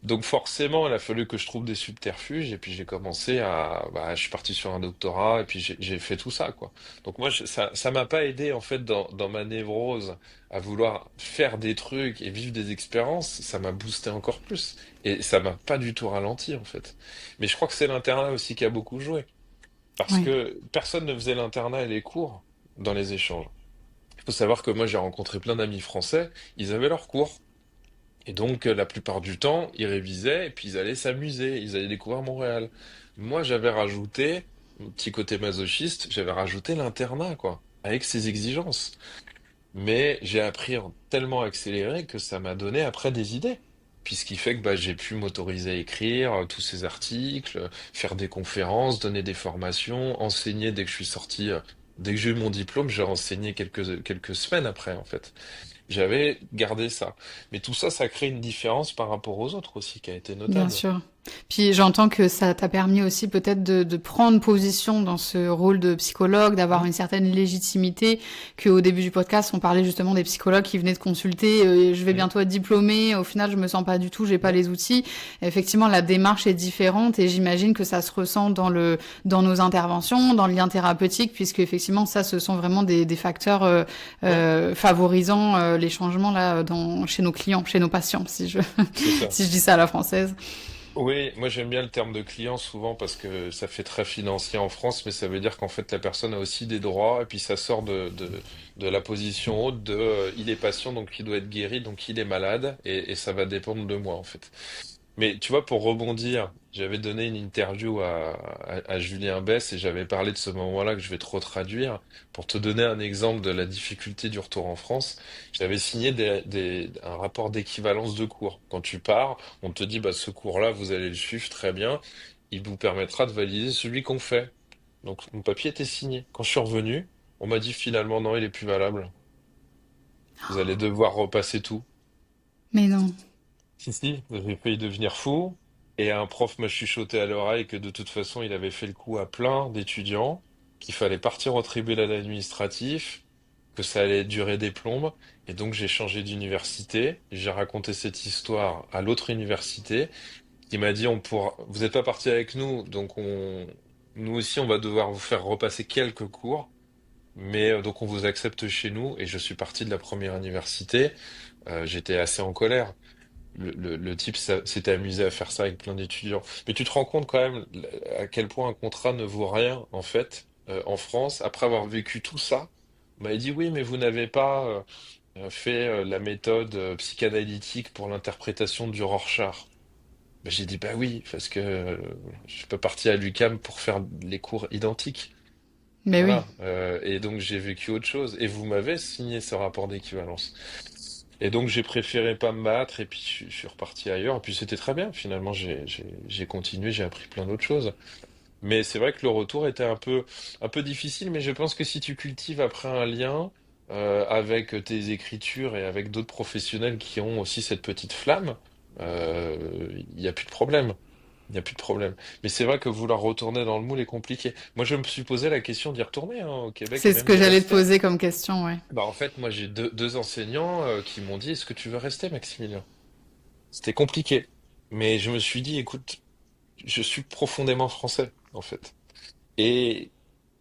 Donc forcément, il a fallu que je trouve des subterfuges, et puis j'ai commencé bah, je suis parti sur un doctorat, et puis j'ai fait tout ça, quoi. Donc moi, ça m'a pas aidé, en fait, dans ma névrose, à vouloir faire des trucs et vivre des expériences, ça m'a boosté encore plus. Et ça m'a pas du tout ralenti, en fait. Mais je crois que c'est l'internat aussi qui a beaucoup joué. Parce Oui. que personne ne faisait l'internat et les cours dans les échanges. Il faut savoir que moi j'ai rencontré plein d'amis français, ils avaient leurs cours. Et donc la plupart du temps, ils révisaient et puis ils allaient s'amuser, ils allaient découvrir Montréal. Moi j'avais rajouté, mon petit côté masochiste, j'avais rajouté l'internat, quoi, avec ses exigences. Mais j'ai appris en tellement accéléré que ça m'a donné après des idées. Puis ce qui fait que bah, j'ai pu m'autoriser à écrire tous ces articles, faire des conférences, donner des formations, enseigner dès que je suis sorti, dès que j'ai eu mon diplôme, j'ai enseigné quelques semaines après en fait. J'avais gardé ça. Mais tout ça, ça crée une différence par rapport aux autres aussi, qui a été Bien notable. sûr. Puis j'entends que ça t'a permis aussi peut-être de prendre position dans ce rôle de psychologue, d'avoir Mm. une certaine légitimité, qu'au début du podcast, on parlait justement des psychologues qui venaient de consulter, je vais Mm. bientôt être diplômée, au final je me sens pas du tout, j'ai pas Ouais. les outils. Effectivement, la démarche est différente et j'imagine que ça se ressent dans nos interventions, dans le lien thérapeutique, puisque effectivement ça, ce sont vraiment des facteurs Ouais, favorisant les changements là chez nos clients, chez nos patients, c'est ça. si je dis ça à la française. Oui, moi j'aime bien le terme de client souvent parce que ça fait très financier en France, mais ça veut dire qu'en fait la personne a aussi des droits et puis ça sort de la position haute de il est patient donc il doit être guéri donc il est malade et ça va dépendre de moi en fait. Mais tu vois, pour rebondir, j'avais donné une interview à Julien Bess et j'avais parlé de ce moment-là que je vais te retraduire. Pour te donner un exemple de la difficulté du retour en France, j'avais signé un rapport d'équivalence de cours. Quand tu pars, on te dit, bah, ce cours-là, vous allez le suivre très bien. Il vous permettra de valider celui qu'on fait. Donc, mon papier était signé. Quand je suis revenu, on m'a dit finalement, non, il est plus valable. Vous allez devoir repasser tout. Mais non. Si, si, j'ai failli devenir fou. Et un prof m'a chuchoté à l'oreille que de toute façon, il avait fait le coup à plein d'étudiants, qu'il fallait partir au tribunal administratif, que ça allait durer des plombes. Et donc, j'ai changé d'université. J'ai raconté cette histoire à l'autre université, qui m'a dit, vous n'êtes pas parti avec nous, donc nous aussi, on va devoir vous faire repasser quelques cours. Mais donc, on vous accepte chez nous. Et je suis parti de la première université. J'étais assez en colère. Le type s'était amusé à faire ça avec plein d'étudiants. Mais tu te rends compte quand même à quel point un contrat ne vaut rien, en fait, en France. Après avoir vécu tout ça, on m'avait dit oui, mais vous n'avez pas fait la méthode psychanalytique pour l'interprétation du Rorschach. Ben, j'ai dit bah oui, parce que je suis pas parti à l'UQAM pour faire les cours identiques. Mais oui. Voilà. Et donc j'ai vécu autre chose. Et vous m'avez signé ce rapport d'équivalence. Et donc j'ai préféré pas me battre et puis je suis reparti ailleurs. Et puis c'était très bien. Finalement j'ai continué, j'ai appris plein d'autres choses. Mais c'est vrai que le retour était un peu difficile. Mais je pense que si tu cultives après un lien avec tes écritures et avec d'autres professionnels qui ont aussi cette petite flamme, il n'y a plus de problème. Il n'y a plus de problème. Mais c'est vrai que vouloir retourner dans le moule est compliqué. Moi, je me suis posé la question d'y retourner hein, au Québec et C'est ce même que d'y j'allais te rester. poser comme question, ouais. Bah, en fait, moi, j'ai deux enseignants qui m'ont dit, est-ce que tu veux rester, Maximilien? C'était compliqué. Mais je me suis dit, écoute, je suis profondément français, en fait. Et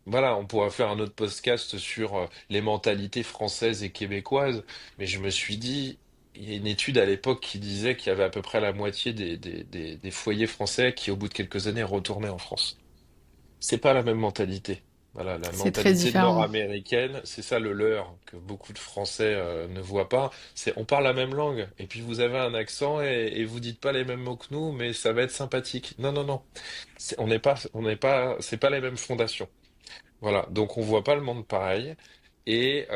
voilà, on pourra faire un autre podcast sur les mentalités françaises et québécoises. Mais je me suis dit, il y a une étude à l'époque qui disait qu'il y avait à peu près la moitié des foyers français qui, au bout de quelques années, retournaient en France. C'est pas la même mentalité. Voilà, la C'est très mentalité différent. nord-américaine, c'est ça le leurre que beaucoup de Français ne voient pas. C'est on parle la même langue et puis vous avez un accent et vous dites pas les mêmes mots que nous, mais ça va être sympathique. Non, non, non. On n'est pas, c'est pas les mêmes fondations. Voilà, donc on voit pas le monde pareil et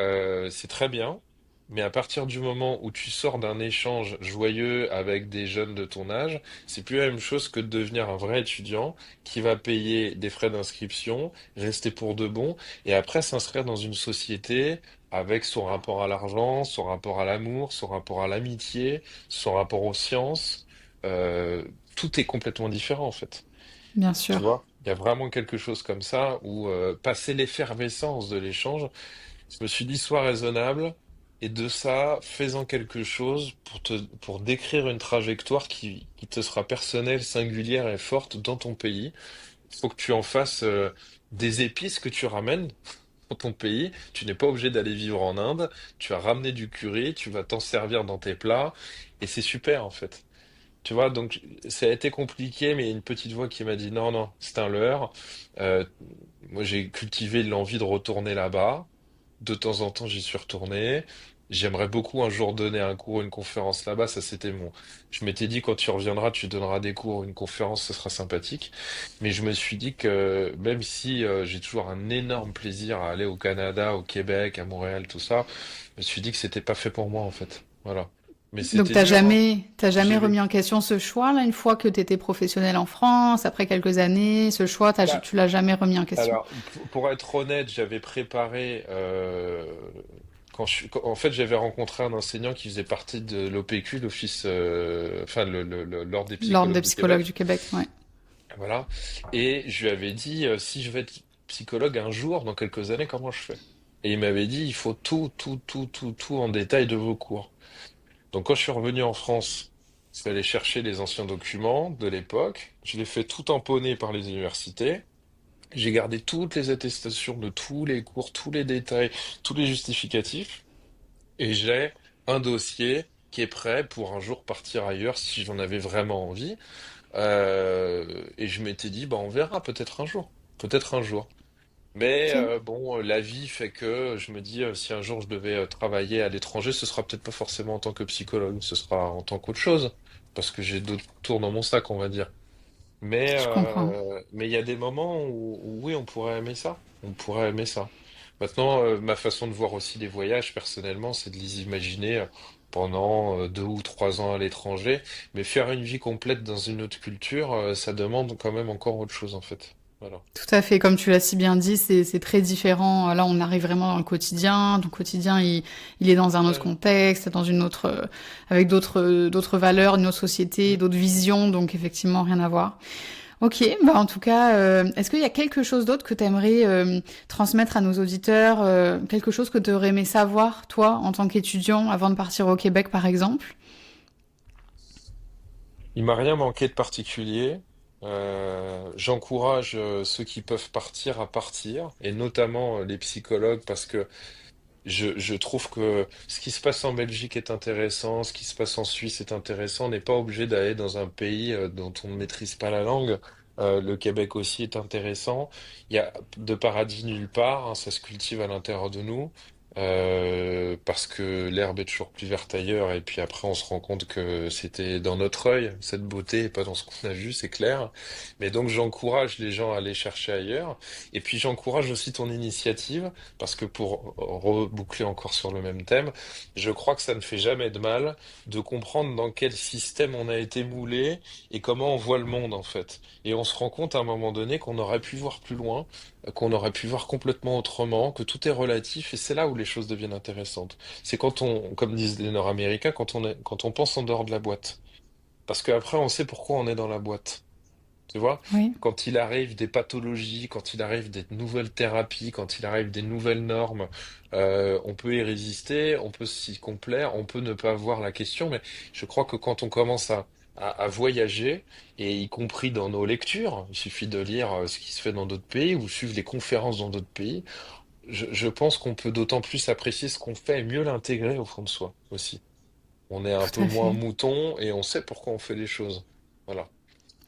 c'est très bien. Mais à partir du moment où tu sors d'un échange joyeux avec des jeunes de ton âge, c'est plus la même chose que de devenir un vrai étudiant qui va payer des frais d'inscription, rester pour de bon et après s'inscrire dans une société avec son rapport à l'argent, son rapport à l'amour, son rapport à l'amitié, son rapport aux sciences. Euh, Tout est complètement différent en fait. Bien Tu sûr. vois, il y a vraiment quelque chose comme ça où passer l'effervescence de l'échange, je me suis dit sois raisonnable et de ça, faisant quelque chose pour décrire une trajectoire qui te sera personnelle, singulière et forte dans ton pays. Il faut que tu en fasses des épices que tu ramènes dans ton pays. Tu n'es pas obligé d'aller vivre en Inde. Tu as ramené du curry, tu vas t'en servir dans tes plats et c'est super en fait. Tu vois, donc ça a été compliqué, mais il y a une petite voix qui m'a dit non, non, c'est un leurre. Euh, Moi, j'ai cultivé l'envie de retourner là-bas. De temps en temps, j'y suis retourné. J'aimerais beaucoup un jour donner un cours, une conférence là-bas. Ça, c'était mon. Je m'étais dit quand tu reviendras, tu donneras des cours, une conférence, ce sera sympathique. Mais je me suis dit que même si j'ai toujours un énorme plaisir à aller au Canada, au Québec, à Montréal, tout ça, je me suis dit que c'était pas fait pour moi en fait. Voilà. Mais Donc c'était dur, hein. t'as jamais J'ai remis vécu. en question ce choix là une fois que t'étais professionnel en France, après quelques années, ce choix, Bah, tu l'as jamais remis en question. alors, pour être honnête, j'avais préparé En fait, j'avais rencontré un enseignant qui faisait partie de l'OPQ, l'Office, enfin l'Ordre des L'Ordre des psychologues du psychologues du Québec. Québec, ouais. Voilà. Et je lui avais dit, si je veux être psychologue un jour, dans quelques années, comment je fais? Et il m'avait dit, il faut tout en détail de vos cours. Donc quand je suis revenu en France, je suis allé chercher les anciens documents de l'époque. Je les fais tout tamponner par les universités. J'ai gardé toutes les attestations de tous les cours, tous les détails, tous les justificatifs. Et j'ai un dossier qui est prêt pour un jour partir ailleurs si j'en avais vraiment envie. Et je m'étais dit, bah, on verra peut-être un jour. Peut-être un jour. Mais Ok. bon, la vie fait que je me dis, si un jour je devais travailler à l'étranger, ce sera peut-être pas forcément en tant que psychologue, ce sera en tant qu'autre chose. Parce que j'ai d'autres tours dans mon sac, on va dire. Je comprends. Mais il y a des moments où oui, on pourrait aimer ça. On pourrait aimer ça. Maintenant, ma façon de voir aussi les voyages, personnellement, c'est de les imaginer pendant 2 ou 3 ans à l'étranger. Mais faire une vie complète dans une autre culture, ça demande quand même encore autre chose, en fait. Voilà. Tout à fait, comme tu l'as si bien dit, c'est très différent. Là, on arrive vraiment dans le quotidien. Ton quotidien, il est dans un autre Ouais. contexte, dans une autre, avec d'autres valeurs, une autre société, Mm. d'autres visions. Donc, effectivement, rien à voir. Ok, bah en tout cas, est-ce qu'il y a quelque chose d'autre que tu aimerais transmettre à nos auditeurs, quelque chose que tu aurais aimé savoir, toi, en tant qu'étudiant, avant de partir au Québec, par exemple? Il m'a rien manqué de particulier. J'encourage ceux qui peuvent partir à partir, et notamment les psychologues, parce que je trouve que ce qui se passe en Belgique est intéressant, ce qui se passe en Suisse est intéressant. On n'est pas obligé d'aller dans un pays dont on ne maîtrise pas la langue. Le Québec aussi est intéressant. Il y a de paradis nulle part, hein, ça se cultive à l'intérieur de nous. Parce que l'herbe est toujours plus verte ailleurs, et puis après on se rend compte que c'était dans notre œil, cette beauté, et pas dans ce qu'on a vu, c'est clair. Mais donc j'encourage les gens à aller chercher ailleurs, et puis j'encourage aussi ton initiative, parce que pour reboucler encore sur le même thème, je crois que ça ne fait jamais de mal de comprendre dans quel système on a été moulé et comment on voit le monde en fait. Et on se rend compte à un moment donné qu'on aurait pu voir plus loin, qu'on aurait pu voir complètement autrement, que tout est relatif, et c'est là où les choses deviennent intéressantes. C'est quand on, comme disent les Nord-Américains, quand on pense en dehors de la boîte. Parce qu'après, on sait pourquoi on est dans la boîte. Tu vois? Oui, Quand il arrive des pathologies, quand il arrive des nouvelles thérapies, quand il arrive des nouvelles normes, on peut y résister, on peut s'y complaire, on peut ne pas voir la question, mais je crois que quand on commence à voyager, et y compris dans nos lectures, il suffit de lire ce qui se fait dans d'autres pays ou suivre les conférences dans d'autres pays, je pense qu'on peut d'autant plus apprécier ce qu'on fait et mieux l'intégrer au fond de soi aussi. On est un tout peu à moins fait. mouton et on sait pourquoi on fait les choses. Voilà.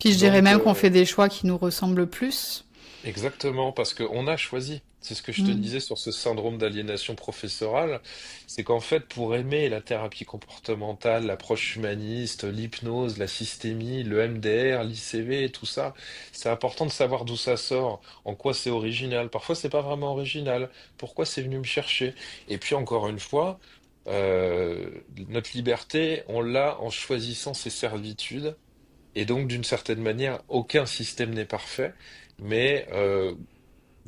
Puis je dirais Donc, même qu'on fait des choix qui nous ressemblent plus. exactement, parce qu'on a choisi. C'est ce que je te Mm. disais sur ce syndrome d'aliénation professorale. C'est qu'en fait, pour aimer la thérapie comportementale, l'approche humaniste, l'hypnose, la systémie, le MDR, l'ICV, tout ça, c'est important de savoir d'où ça sort, en quoi c'est original. Parfois, c'est pas vraiment original. Pourquoi c'est venu me chercher? Et puis, encore une fois, notre liberté, on l'a en choisissant ses servitudes. Et donc, d'une certaine manière, aucun système n'est parfait. Mais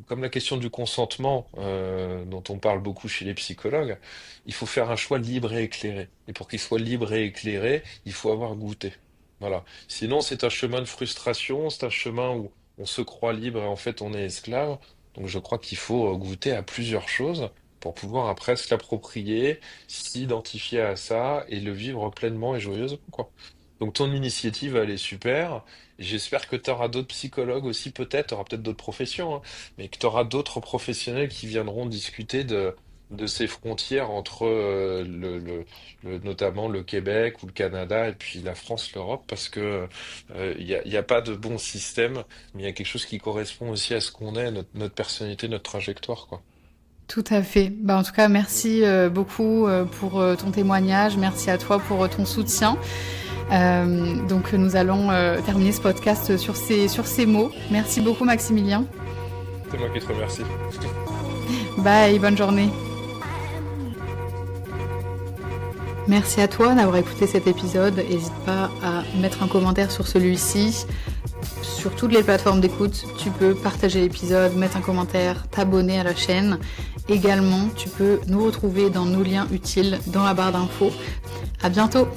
comme la question du consentement, dont on parle beaucoup chez les psychologues, il faut faire un choix libre et éclairé. Et pour qu'il soit libre et éclairé, il faut avoir goûté. Voilà. Sinon, c'est un chemin de frustration, c'est un chemin où on se croit libre et en fait on est esclave. Donc je crois qu'il faut goûter à plusieurs choses pour pouvoir après se l'approprier, s'identifier à ça et le vivre pleinement et joyeusement, quoi. Donc ton initiative, elle est super. J'espère que tu auras d'autres psychologues aussi, peut-être, tu auras peut-être d'autres professions, hein, mais que tu auras d'autres professionnels qui viendront discuter de ces frontières entre notamment le Québec ou le Canada et puis la France, l'Europe, parce que il y a pas de bon système, mais il y a quelque chose qui correspond aussi à ce qu'on est, notre personnalité, notre trajectoire, quoi. Tout à fait. Bah, en tout cas, merci beaucoup pour ton témoignage. Merci à toi pour ton soutien. Donc, nous allons terminer ce podcast sur ces mots. Merci beaucoup, Maximilien. C'est moi qui te remercie. Bye, bonne journée. Merci à toi d'avoir écouté cet épisode. N'hésite pas à mettre un commentaire sur celui-ci, sur toutes les plateformes d'écoute. Tu peux partager l'épisode, mettre un commentaire, t'abonner à la chaîne. Également, tu peux nous retrouver dans nos liens utiles dans la barre d'infos. À bientôt!